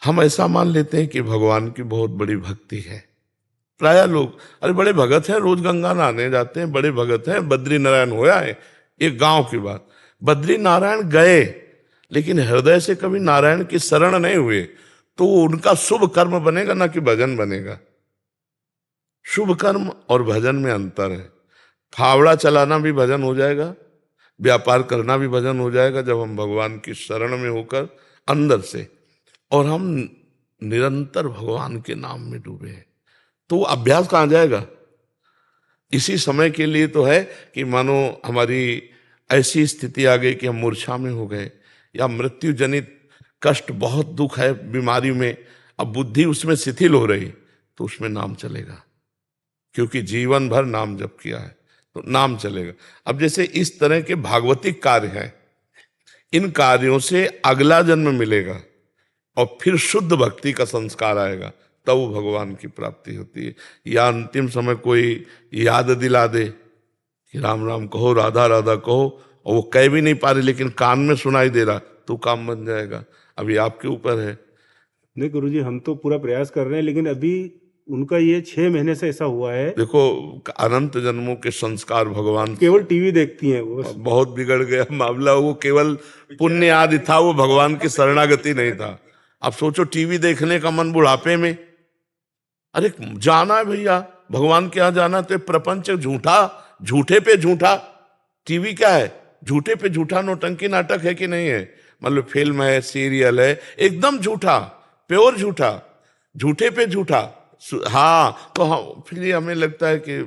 हम ऐसा मान लेते हैं कि भगवान की बहुत बड़ी भक्ति है। प्राय लोग अरे बड़े भगत हैं, रोज गंगा नहाने जाते हैं, बड़े भगत हैं, बद्री नारायण होया है। एक गांव की बात, बद्री नारायण गए लेकिन हृदय से कभी नारायण की शरण नहीं हुए, तो उनका शुभ कर्म बनेगा ना कि भजन बनेगा। शुभ कर्म और भजन में अंतर है। फावड़ा चलाना भी भजन हो जाएगा, व्यापार करना भी भजन हो जाएगा जब हम भगवान की शरण में होकर अंदर से, और हम निरंतर भगवान के नाम में डूबे हैं। तो अभ्यास कहाँ जाएगा? इसी समय के लिए तो है कि मानो हमारी ऐसी स्थिति आ गई कि हम मूर्छा में हो गए या मृत्यु जनित कष्ट, बहुत दुख है बीमारी में, अब बुद्धि उसमें शिथिल हो रही, तो उसमें नाम चलेगा, क्योंकि जीवन भर नाम जप किया है तो नाम चलेगा। अब जैसे इस तरह के भागवतिक कार्य हैं, इन कार्यों से अगला जन्म मिलेगा और फिर शुद्ध भक्ति का संस्कार आएगा, तब वो भगवान की प्राप्ति होती है। या अंतिम समय कोई याद दिला दे कि राम राम कहो, राधा राधा कहो, और वो कह भी नहीं पा रही लेकिन कान में सुनाई दे रहा, तो काम बन जाएगा। अभी आपके ऊपर है। नहीं गुरुजी, हम तो पूरा प्रयास कर रहे हैं, लेकिन अभी उनका ये 6 महीने से ऐसा हुआ है। देखो, अनंत जन्मों के संस्कार भगवान केवल टीवी देखती हैं वो। बहुत बिगड़ गया मामला। वो केवल पुण्य आदि था, वो भगवान की शरणागति नहीं था। अब सोचो, टीवी देखने का मन बुढ़ापे में, अरे जाना है भैया भगवान के यहाँ जाना, तो प्रपंच झूठा, झूठे पे झूठा। टीवी क्या है? झूठे पे झूठा नौटंकी नाटक है कि नहीं है? मतलब फिल्म है, सीरियल है, एकदम झूठा, प्योर झूठा, झूठे पे झूठा। हाँ, तो हाँ, फिर हमें लगता है कि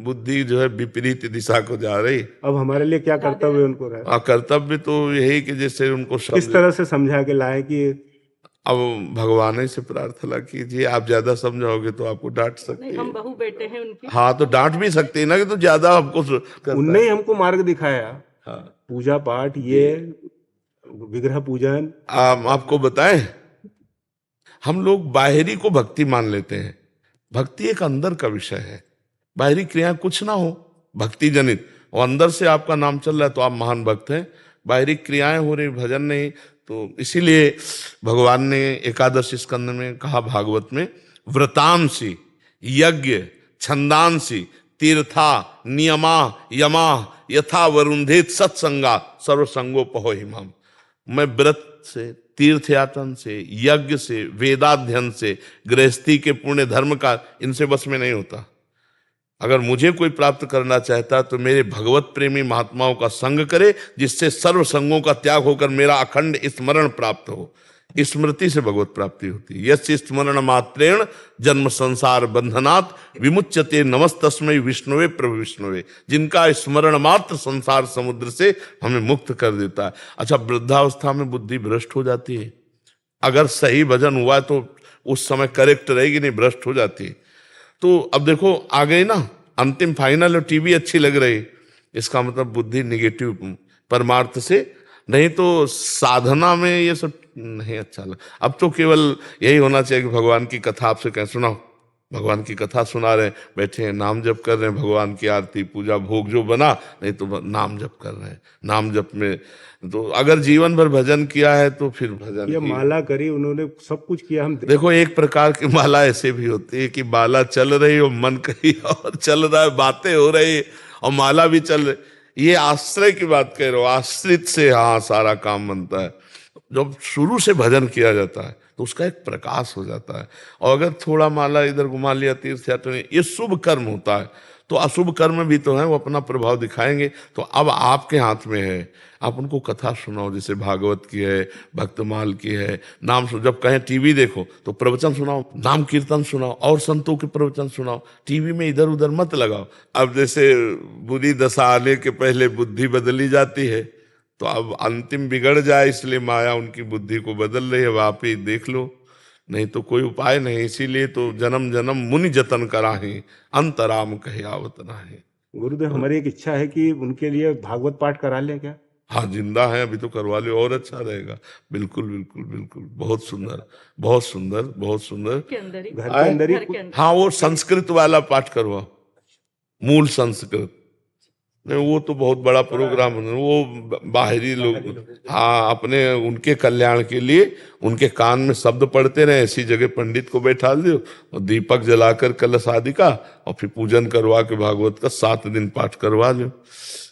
बुद्धि जो है विपरीत दिशा को जा रही। अब हमारे लिए क्या कर्तव्य उनको रहा? कर्तव्य तो यही कि जैसे उनको किस तरह से समझा के लाए कि अब भगवान से प्रार्थना कीजिए। आप ज्यादा समझाओगे तो आपको डांट सकते हैं। हम बहू बेटे हैं उनके। हाँ, तो डांट भी सकते हैं ना कि तो ज्यादा हमको उनने ही हमको मार्ग दिखाया। हाँ। पूजा पाठ, ये विग्रह पूजन। आपको बताएं, हम लोग बाहरी को भक्ति मान लेते हैं। भक्ति एक अंदर का विषय है। बाहरी क्रिया कुछ ना हो भक्ति जनित, और अंदर से आपका नाम चल रहा है तो आप महान भक्त हैं। बाहरी क्रियाएं हो रही, भजन नहीं। तो इसीलिए भगवान ने एकादश स्कंद में कहा, भागवत में, व्रतांसी यज्ञ छंदांसी तीर्था नियमा यमा यथा वरुंधेत सत्संगा सर्वसंगोपहो हिमाम। मैं व्रत से, तीर्थ यातन से, यज्ञ से, वेदाध्ययन से, गृहस्थी के पुण्य धर्म का, इनसे बस में नहीं होता। अगर मुझे कोई प्राप्त करना चाहता तो मेरे भगवत प्रेमी महात्माओं का संग करे, जिससे सर्व संगों का त्याग होकर मेरा अखंड स्मरण प्राप्त हो। स्मृति से भगवत प्राप्ति होती है। यस्य स्मरण मात्रेण जन्म संसार बंधनात् विमुच्यते नमस्तस्मै विष्णुवे प्रभु विष्णुवे। जिनका स्मरण मात्र संसार समुद्र से हमें मुक्त कर देता है। अच्छा, वृद्धावस्था में बुद्धि भ्रष्ट हो जाती है। अगर सही भजन हुआ तो उस समय करेक्ट रहेगी, नहीं भ्रष्ट हो जाती है। तो अब देखो, आ गई ना अंतिम फाइनल, और टीवी अच्छी लग रही, इसका मतलब बुद्धि निगेटिव परमार्थ से, नहीं तो साधना में ये सब नहीं अच्छा लगा। अब तो केवल यही होना चाहिए कि भगवान की कथा आपसे कह सुनाओ, भगवान की कथा सुना रहे हैं, बैठे हैं, नाम जप कर रहे हैं, भगवान की आरती पूजा भोग जो बना, नहीं तो नाम जप कर रहे हैं। नाम जप में तो अगर जीवन भर भजन किया है तो फिर भजन ये माला करी उन्होंने, सब कुछ किया। हम देखो, एक प्रकार की माला ऐसे भी होती है कि माला चल रही हो, मन कहीं और चल रहा है, बातें हो रही और माला भी चल रही। ये आश्रय की बात कह रहे हो, आश्रित से हाँ सारा काम बनता है। जब शुरू से भजन किया जाता है तो उसका एक प्रकाश हो जाता है। और अगर थोड़ा माला इधर घुमा लिया, तीर्थ यात्रा, ये शुभ कर्म होता है। तो अशुभ कर्म भी तो है, वो अपना प्रभाव दिखाएंगे। तो अब आपके हाथ में है, आप उनको कथा सुनाओ, जैसे भागवत की है, भक्तमाल की है, नाम सुनो। जब कहें टीवी देखो तो प्रवचन सुनाओ, नाम कीर्तन सुनाओ, और संतों के प्रवचन सुनाओ। टीवी में इधर उधर मत लगाओ। अब जैसे बुरी दशा आने के पहले बुद्धि बदली जाती है, तो अब अंतिम बिगड़ जाए इसलिए माया उनकी बुद्धि को बदल रही है। आप ही देख लो, नहीं तो कोई उपाय नहीं। इसीलिए तो जन्म जन्म मुनि जतन कराहे, अंतराम कहे आवत नाहे। गुरुदेव, हमारी एक इच्छा है कि उनके लिए भागवत पाठ करा लें क्या? हाँ, जिंदा है अभी तो करवा लो, और अच्छा रहेगा। बिल्कुल बिल्कुल बिल्कुल, बहुत सुंदर, बहुत सुंदर, बहुत सुंदर। के अंदर ही, घर के अंदर ही। घर के अंदर। हाँ, वो संस्कृत वाला पाठ करवाओ, मूल संस्कृत, नहीं, वो तो बहुत बड़ा प्रोग्राम है, वो बाहरी लोग, हाँ, अपने उनके कल्याण के लिए उनके कान में शब्द पढ़ते रहे, ऐसी जगह पंडित को बैठा दो और दीपक जलाकर कलश आदि का, और फिर पूजन करवा के भागवत का 7 दिन पाठ करवा लो,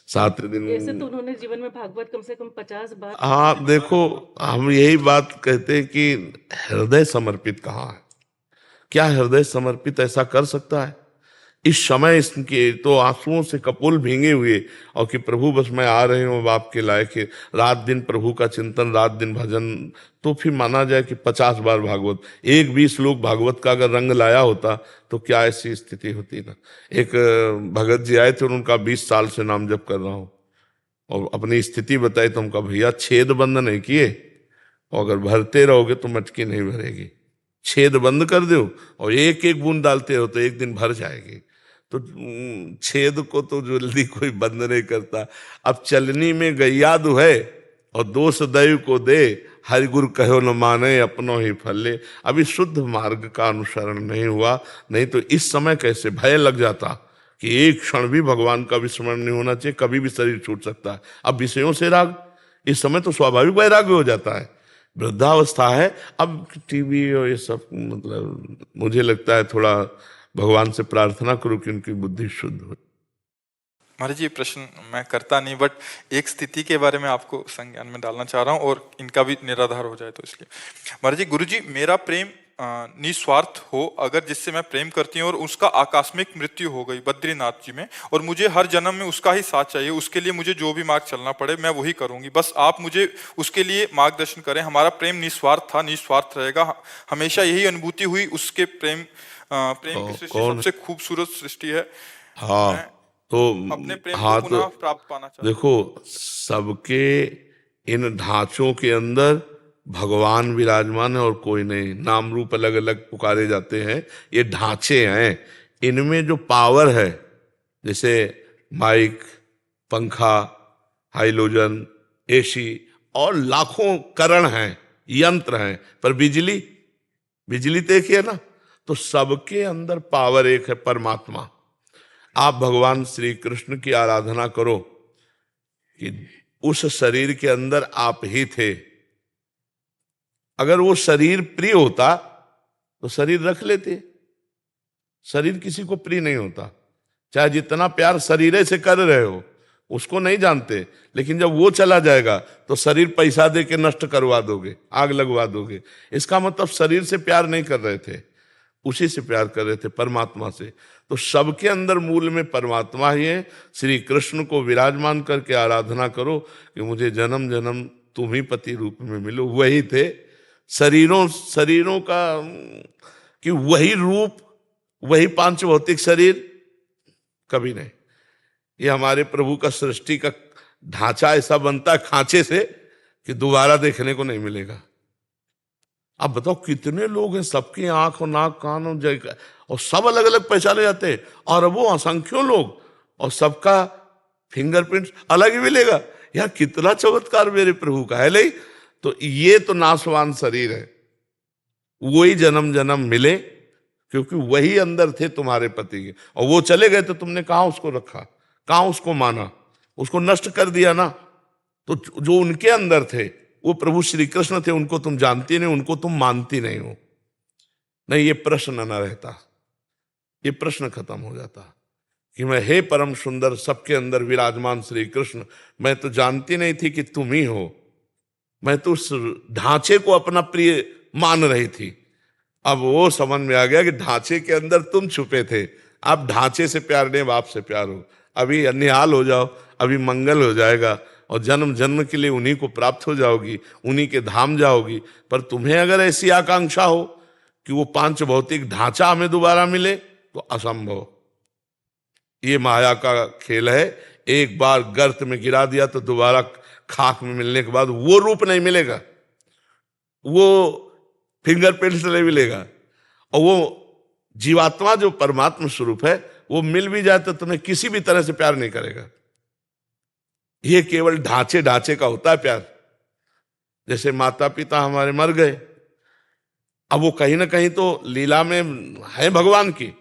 7 दिन। ऐसे तो उन्होंने जीवन में भागवत कम से कम 50 बार। हाँ देखो, हम यही बात कहते हैं कि हृदय समर्पित कहाँ है? क्या हृदय समर्पित ऐसा कर सकता है? इस समय इसके तो आंसुओं से कपोल भींगे हुए, और कि प्रभु बस मैं आ रही हूँ, बाप के लायक है, रात दिन प्रभु का चिंतन, रात दिन भजन, तो फिर माना जाए कि 50 बार भागवत, एक 20 लोग भागवत का अगर रंग लाया होता तो क्या ऐसी स्थिति होती ना। एक भगत जी आए थे, उनका 20 साल से नाम जप कर रहा हूँ, और अपनी स्थिति बताई तो हमका भैया छेद बंद नहीं किए, और अगर भरते रहोगे तो मटकी नहीं भरेगी, छेद बंद कर दो और एक एक बूंद डालते हो तो एक दिन भर जाएगी। तो छेद को तो जल्दी कोई बंद नहीं करता। अब चलनी में गैया दुहे और दोष दैव को दे, हरि गुरु कहो न माने अपनों ही फल ले। अभी शुद्ध मार्ग का अनुसरण नहीं हुआ, नहीं तो इस समय कैसे भय लग जाता कि एक क्षण भी भगवान का विस्मरण नहीं होना चाहिए, कभी भी शरीर छूट सकता है। अब विषयों से राग, इस समय तो स्वाभाविक वैराग्य हो जाता है, वृद्धावस्था है। अब टीवी और ये सब, मतलब मुझे लगता है थोड़ा भगवान से प्रार्थना करो कि उनकी बुद्धि शुद्ध हो। महाराज जी, ये प्रश्न मैं करता नहीं, बट एक स्थिति के बारे में आपको संज्ञान में डालना चाह रहा हूँ और इनका भी निराधार हो जाए तो इसलिए। महाराज जी, गुरु जी, मेरा प्रेम निस्वार्थ हो अगर जिससे मैं प्रेम करती हूँ और उसका आकस्मिक मृत्यु हो गई बद्रीनाथ जी में, और मुझे हर जन्म में उसका ही साथ चाहिए, उसके लिए मुझे जो भी मार्ग चलना पड़े मैं वही करूंगी, बस आप मुझे उसके लिए मार्गदर्शन करें। हमारा प्रेम निस्वार्थ था, निस्वार्थ रहेगा, हमेशा यही अनुभूति हुई। उसके प्रेम की सृष्टि सबसे खूबसूरत सृष्टि है। हाँ, तो अपने प्रेम हाँ, को पुनः तो प्राप्त पाना चाहता हूं। देखो, सबके इन ढांचों के अंदर भगवान विराजमान है और कोई नहीं। नाम रूप अलग अलग पुकारे जाते हैं, ये ढांचे हैं। इनमें जो पावर है, जैसे माइक, पंखा, हाइलोजन, एसी और लाखों करण हैं, यंत्र हैं, पर बिजली तो एक ही है ना। तो सबके अंदर पावर एक है, परमात्मा। आप भगवान श्री कृष्ण की आराधना करो कि उस शरीर के अंदर आप ही थे। अगर वो शरीर प्रिय होता तो शरीर रख लेते। शरीर किसी को प्रिय नहीं होता, चाहे जितना प्यार शरीर से कर रहे हो, उसको नहीं जानते। लेकिन जब वो चला जाएगा तो शरीर पैसा दे के नष्ट करवा दोगे, आग लगवा दोगे। इसका मतलब शरीर से प्यार नहीं कर रहे थे, उसी से प्यार कर रहे थे, परमात्मा से। तो सबके अंदर मूल में परमात्मा ही है। श्री कृष्ण को विराजमान करके आराधना करो कि मुझे जन्म जन्म तुम ही पति रूप में मिलो। वही थे शरीरों का, कि वही रूप, वही पांच भौतिक शरीर कभी नहीं। ये हमारे प्रभु का सृष्टि का ढांचा ऐसा बनता है खांचे से कि दोबारा देखने को नहीं मिलेगा। अब बताओ कितने लोग हैं, सबकी आंख और नाक कान और सब अलग अलग पहचाने जाते हैं, और वो असंख्यों लोग, और सबका फिंगरप्रिंट अलग ही मिलेगा। यार कितना चमत्कार मेरे प्रभु का है। नहीं तो ये तो नाशवान शरीर है, वही जन्म जन्म मिले, क्योंकि वही अंदर थे तुम्हारे पति के, और वो चले गए तो तुमने कहां उसको रखा, कहां उसको माना, उसको नष्ट कर दिया ना। तो जो उनके अंदर थे वो प्रभु श्री कृष्ण थे, उनको तुम जानती नहीं, उनको तुम मानती नहीं हो। नहीं, ये प्रश्न न रहता, ये प्रश्न खत्म हो जाता कि मैं हे परम सुंदर सबके अंदर विराजमान श्री कृष्ण, मैं तो जानती नहीं थी कि तुम ही हो। मैं तो उस ढांचे को अपना प्रिय मान रही थी। अब वो समझ में आ गया कि ढांचे के अंदर तुम छुपे थे। आप ढांचे से प्यार नहीं, बाप से प्यार हो। अभी निहाल हो जाओ, अभी मंगल हो जाएगा, और जन्म जन्म के लिए उन्हीं को प्राप्त हो जाओगी, उन्हीं के धाम जाओगी। पर तुम्हें अगर ऐसी आकांक्षा हो कि वो पांच भौतिक ढांचा हमें दोबारा मिले, तो असंभव। ये माया का खेल है। एक बार गर्त में गिरा दिया तो दोबारा खाक में मिलने के बाद वो रूप नहीं मिलेगा, वो फिंगरप्रिंट नहीं मिलेगा, और वो जीवात्मा जो परमात्मा स्वरूप है वो मिल भी जाए तो तुम्हें किसी भी तरह से प्यार नहीं करेगा। ये केवल ढांचे का होता है प्यार। जैसे माता पिता हमारे मर गए, अब वो कहीं ना कहीं तो लीला में है भगवान की,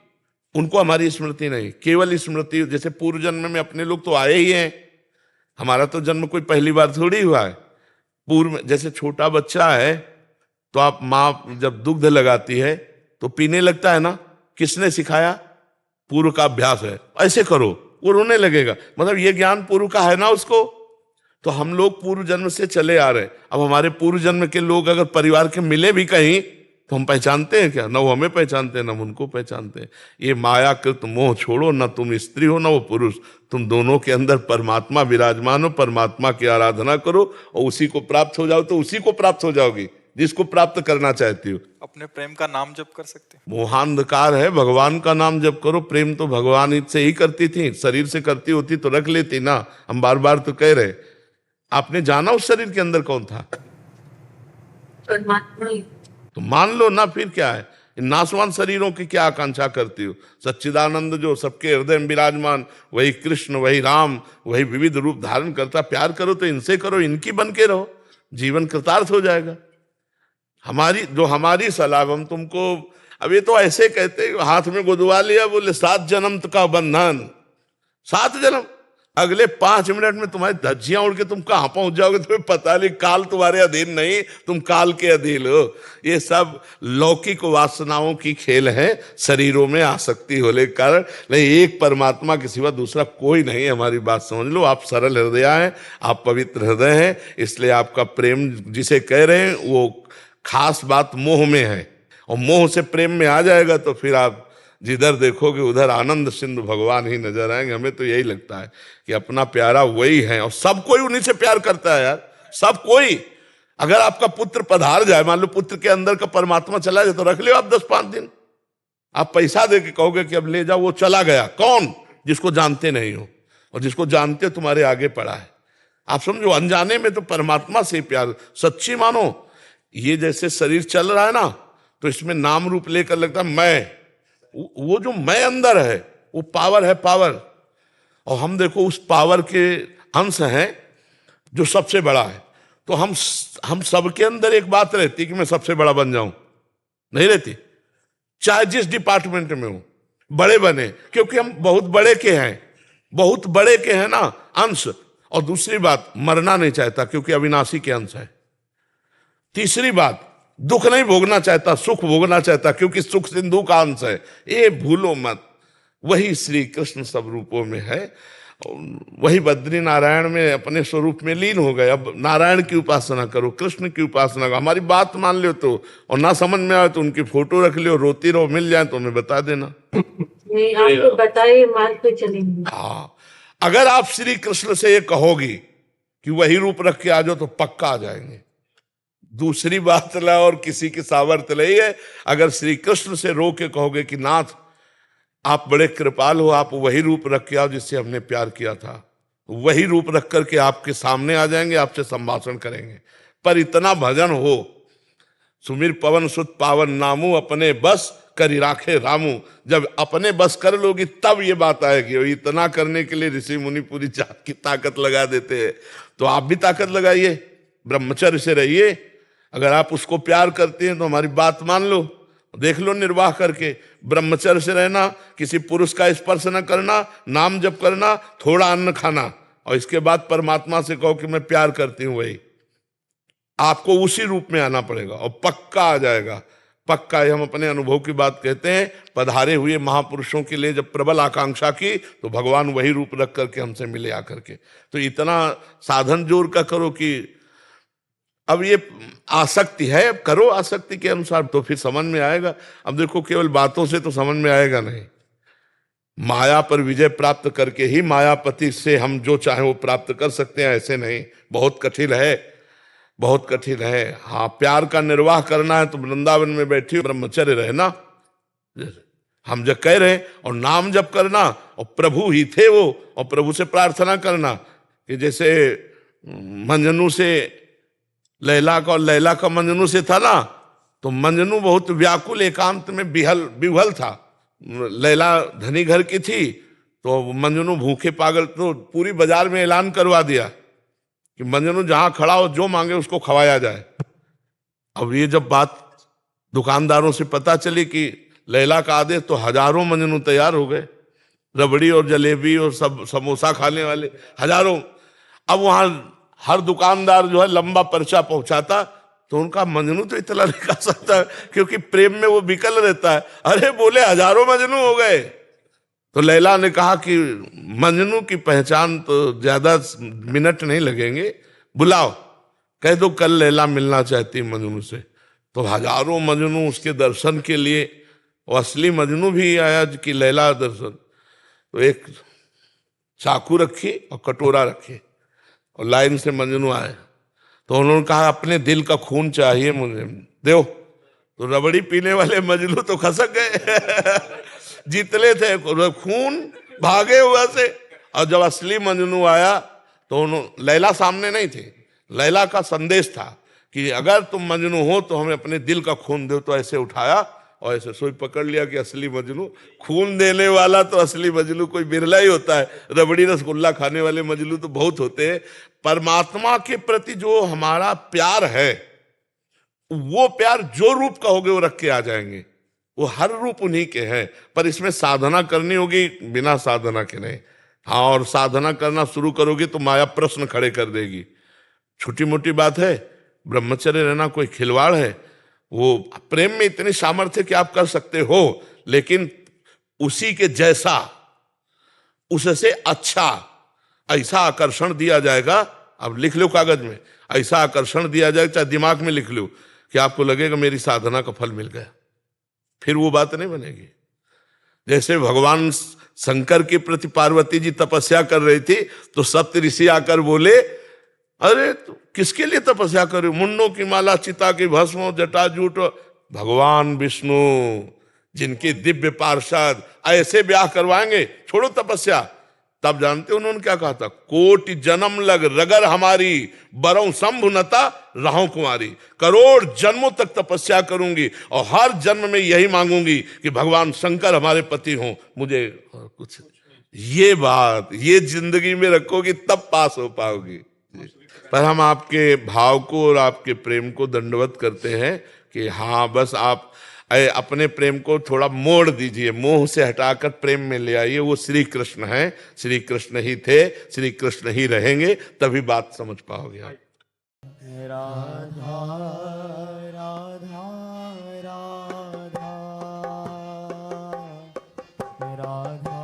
उनको हमारी स्मृति नहीं, केवल स्मृति। जैसे पूर्व जन्म में अपने लोग तो आए ही हैं, हमारा तो जन्म कोई पहली बार थोड़ी हुआ है। पूर्व में जैसे छोटा बच्चा है तो आप माँ जब दुग्ध लगाती है तो पीने लगता है ना, किसने सिखाया? पूर्व का अभ्यास है, ऐसे करो, वो रोने लगेगा। मतलब ये ज्ञान पूर्व का है ना उसको। तो हम लोग पूर्व जन्म से चले आ रहे हैं। अब हमारे पूर्व जन्म के लोग अगर परिवार के मिले भी कहीं तो हम पहचानते हैं क्या? न वो हमें पहचानते हैं, न हम उनको पहचानते हैं। ये मायाकृत मोह छोड़ो, न तुम स्त्री हो न वो पुरुष, तुम दोनों के अंदर परमात्मा विराजमान हो। परमात्मा की आराधना करो और उसी को प्राप्त हो जाओ तो उसी को प्राप्त हो जाओगी जिसको प्राप्त करना चाहती हो। अपने प्रेम का नाम जप कर सकते हैं। मोहांधकार है, भगवान का नाम जप करो। प्रेम तो भगवान से ही करती थी, शरीर से करती होती तो रख लेती ना। हम बार बार तो कह रहे, आपने जाना उस शरीर के अंदर कौन था? तो मान लो ना, फिर क्या है? इन नाशवान शरीरों की क्या आकांक्षा करती हो? सच्चिदानंद जो सबके हृदय में विराजमान, वही कृष्ण, वही राम, वही विविध रूप धारण करता। प्यार करो तो इनसे करो, इनकी बन के रहो, जीवन कृतार्थ हो जाएगा। हमारी सलाह, हम तुमको अब ये तो ऐसे कहते, हाथ में गुदवा लिया, बोले 7 जन्म का बंधन, 7 जन्म। अगले 5 मिनट में तुम्हारी धज्जियां उड़ के तुम कहां पहुंच जाओगे तुम्हें पता नहीं। काल तुम्हारे अधीन नहीं, तुम काल के अधीन हो। ये सब लौकिक वासनाओं की खेल है, शरीरों में आसक्ति होने के कारण। नहीं, एक परमात्मा के सिवा दूसरा कोई नहीं है। हमारी बात समझ लो। आप सरल हृदय हैं, आप पवित्र हृदय हैं, इसलिए आपका प्रेम जिसे कह रहे हैं वो खास बात मोह में है। और मोह से प्रेम में आ जाएगा तो फिर आप जिधर देखोगे उधर आनंद सिंधु भगवान ही नजर आएंगे। हमें तो यही लगता है कि अपना प्यारा वही है, और सब कोई उन्हीं से प्यार करता है यार, सब कोई। अगर आपका पुत्र पधार जाए, मान लो पुत्र के अंदर का परमात्मा चला जाए, तो रख लियो आप 10-5 दिन। आप पैसा दे के कहोगे कि अब ले जाओ, वो चला गया। कौन? जिसको जानते नहीं हो, और जिसको जानते हो तुम्हारे आगे पड़ा है। आप समझो, अनजाने में तो परमात्मा से प्यार सच्ची मानो। ये जैसे शरीर चल रहा है ना, तो इसमें नाम रूप लेकर लगता है मैं, वो जो मैं अंदर है वो पावर है, पावर। और हम देखो उस पावर के अंश हैं जो सबसे बड़ा है। तो हम सबके अंदर एक बात रहती कि मैं सबसे बड़ा बन जाऊं, नहीं रहती। चाहे जिस डिपार्टमेंट में हो, बड़े बने, क्योंकि हम बहुत बड़े के हैं, बहुत बड़े के हैं ना अंश। और दूसरी बात, मरना नहीं चाहता क्योंकि अविनाशी के अंश है। तीसरी बात, दुख नहीं भोगना चाहता, सुख भोगना चाहता क्योंकि सुख सिंधु का अंश है। ये भूलो मत, वही श्री कृष्ण सब रूपों में है। वही बद्री नारायण में अपने स्वरूप में लीन हो गए। अब नारायण की उपासना करो, कृष्ण की उपासना करो। हमारी बात मान लो तो, और ना समझ में आए तो उनकी फोटो रख लियो, रोती रहो, मिल जाए तो हमें बता देना। आपको बताए मार्ग पे चलेंगे। हाँ, अगर आप श्री कृष्ण से ये कहोगी कि वही रूप रख के आ जाओ तो पक्का आ जाएंगे। दूसरी बात ला, और किसी की सामर्थ्य नहीं है। अगर श्री कृष्ण से रो के कहोगे कि नाथ आप बड़े कृपाल हो, आप वही रूप रख के आओ जिससे हमने प्यार किया था, वही रूप रख करके आपके सामने आ जाएंगे, आपसे संभाषण करेंगे। पर इतना भजन हो, सुमिर पवन सुत पावन नामू, अपने बस करी राखे रामू। जब अपने बस कर लोगी तब ये बात आएगी। और इतना करने के लिए ऋषि मुनि पूरी जात की ताकत लगा देते हैं। तो आप भी ताकत लगाइए, ब्रह्मचर्य से रहिए। अगर आप उसको प्यार करते हैं तो हमारी बात मान लो, देख लो निर्वाह करके। ब्रह्मचर्य से रहना, किसी पुरुष का स्पर्श न करना, नाम जप करना, थोड़ा अन्न खाना, और इसके बाद परमात्मा से कहो कि मैं प्यार करती हूं। वही आपको उसी रूप में आना पड़ेगा और पक्का आ जाएगा, पक्का। हम अपने अनुभव की बात कहते हैं। पधारे हुए महापुरुषों के लिए जब प्रबल आकांक्षा की तो भगवान वही रूप रख करके हमसे मिले आकर के। तो इतना साधन जोर का करो कि अब ये आसक्ति है, अब करो आसक्ति के अनुसार, तो फिर समझ में आएगा। अब देखो, केवल बातों से तो समझ में आएगा नहीं। माया पर विजय प्राप्त करके ही मायापति से हम जो चाहे वो प्राप्त कर सकते हैं, ऐसे नहीं। बहुत कठिन है, बहुत कठिन है। हाँ, प्यार का निर्वाह करना है तो वृंदावन में बैठी ब्रह्मचर्य रहना, हम जब कह रहे हैं, और नाम जप करना, और प्रभु ही थे वो, और प्रभु से प्रार्थना करना कि जैसे मंजनू से लैला का, और लैला का मंजनू से था ना, तो मंजनू बहुत व्याकुल एकांत में विह्वल था। लैला धनी घर की थी, तो मंजनू भूखे पागल, तो पूरी बाजार में ऐलान करवा दिया कि मंजनू जहां खड़ा हो जो मांगे उसको खवाया जाए। अब ये जब बात दुकानदारों से पता चली कि लैला का आदेश तो हजारों मजनू तैयार हो गए, रबड़ी और जलेबी और सब समोसा खाने वाले हजारों। अब वहां हर दुकानदार जो है लंबा पर्चा पहुंचाता, तो उनका मजनू तो इतना नहीं खा सकता, क्योंकि प्रेम में वो विकल रहता है। अरे बोले हजारों मजनू हो गए। तो लैला ने कहा कि मजनू की पहचान तो ज्यादा मिनट नहीं लगेंगे, बुलाओ, कह दो कल लैला मिलना चाहती मजनू से। तो हजारों मजनू उसके दर्शन के लिए, वो असली मजनू भी आया कि लैला दर्शन। तो एक चाकू रखी और कटोरा रखी और लाइन से मजनू आए। तो उन्होंने कहा अपने दिल का खून चाहिए मुझे, दो। तो रबड़ी पीने वाले मजनू तो खसक गए जीतले थे खून, भागे हुआ से। और जब असली मजनू आया तो उन्होंने, लैला सामने नहीं थी, लैला का संदेश था कि अगर तुम मजनू हो तो हमें अपने दिल का खून दो। तो ऐसे उठाया और ऐसे सोई पकड़ लिया कि असली मजनू। खून देने वाला तो असली मजनू कोई बिरला ही होता है, रबड़ी रसगुल्ला खाने वाले मजनू तो बहुत होते हैं। परमात्मा के प्रति जो हमारा प्यार है, वो प्यार जो रूप का होगे वो रख के आ जाएंगे, वो हर रूप उन्हीं के हैं। पर इसमें साधना करनी होगी, बिना साधना के नहीं। हाँ, और साधना करना शुरू करोगे तो माया प्रश्न खड़े कर देगी। छोटी मोटी बात है, ब्रह्मचर्य रहना कोई खिलवाड़ है? वो प्रेम में इतनी सामर्थ्य कि आप कर सकते हो, लेकिन उसी के जैसा, उससे अच्छा ऐसा आकर्षण दिया जाएगा। अब लिख लो कागज में, ऐसा आकर्षण दिया जाएगा, चाहे दिमाग में लिख लो, कि आपको लगेगा मेरी साधना का फल मिल गया। फिर वो बात नहीं बनेगी। जैसे भगवान शंकर के प्रति पार्वती जी तपस्या कर रही थी, तो सप्त ऋषि आकर बोले, अरे तो किसके लिए तपस्या करे? मुंडों की माला, चिता की भस्म, जटाजूट। भगवान विष्णु जिनके दिव्य पार्षद ऐसे ब्याह करवाएंगे, छोड़ो तपस्या। तब जानते उन्होंने क्या कहा था? कोटि जन्म लग रगर हमारी, बरौ शंभुनता राहों कुमारी। करोड़ जन्मों तक तपस्या करूंगी और हर जन्म में यही मांगूंगी कि भगवान शंकर हमारे पति हों, मुझे कुछ। ये बात ये जिंदगी में रखोगी तब पास हो पाओगी। पर हम आपके भाव को और आपके प्रेम को दंडवत करते हैं कि हाँ, बस आप अपने प्रेम को थोड़ा मोड़ दीजिए, मोह से हटाकर प्रेम में ले आइए। वो श्री कृष्ण है, श्री कृष्ण ही थे, श्री कृष्ण ही रहेंगे, तभी बात समझ पाओगे आप। राधा राधा राधा राधा राधा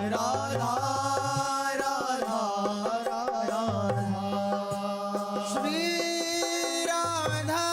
राधा राधा राधा राधा श्री राधा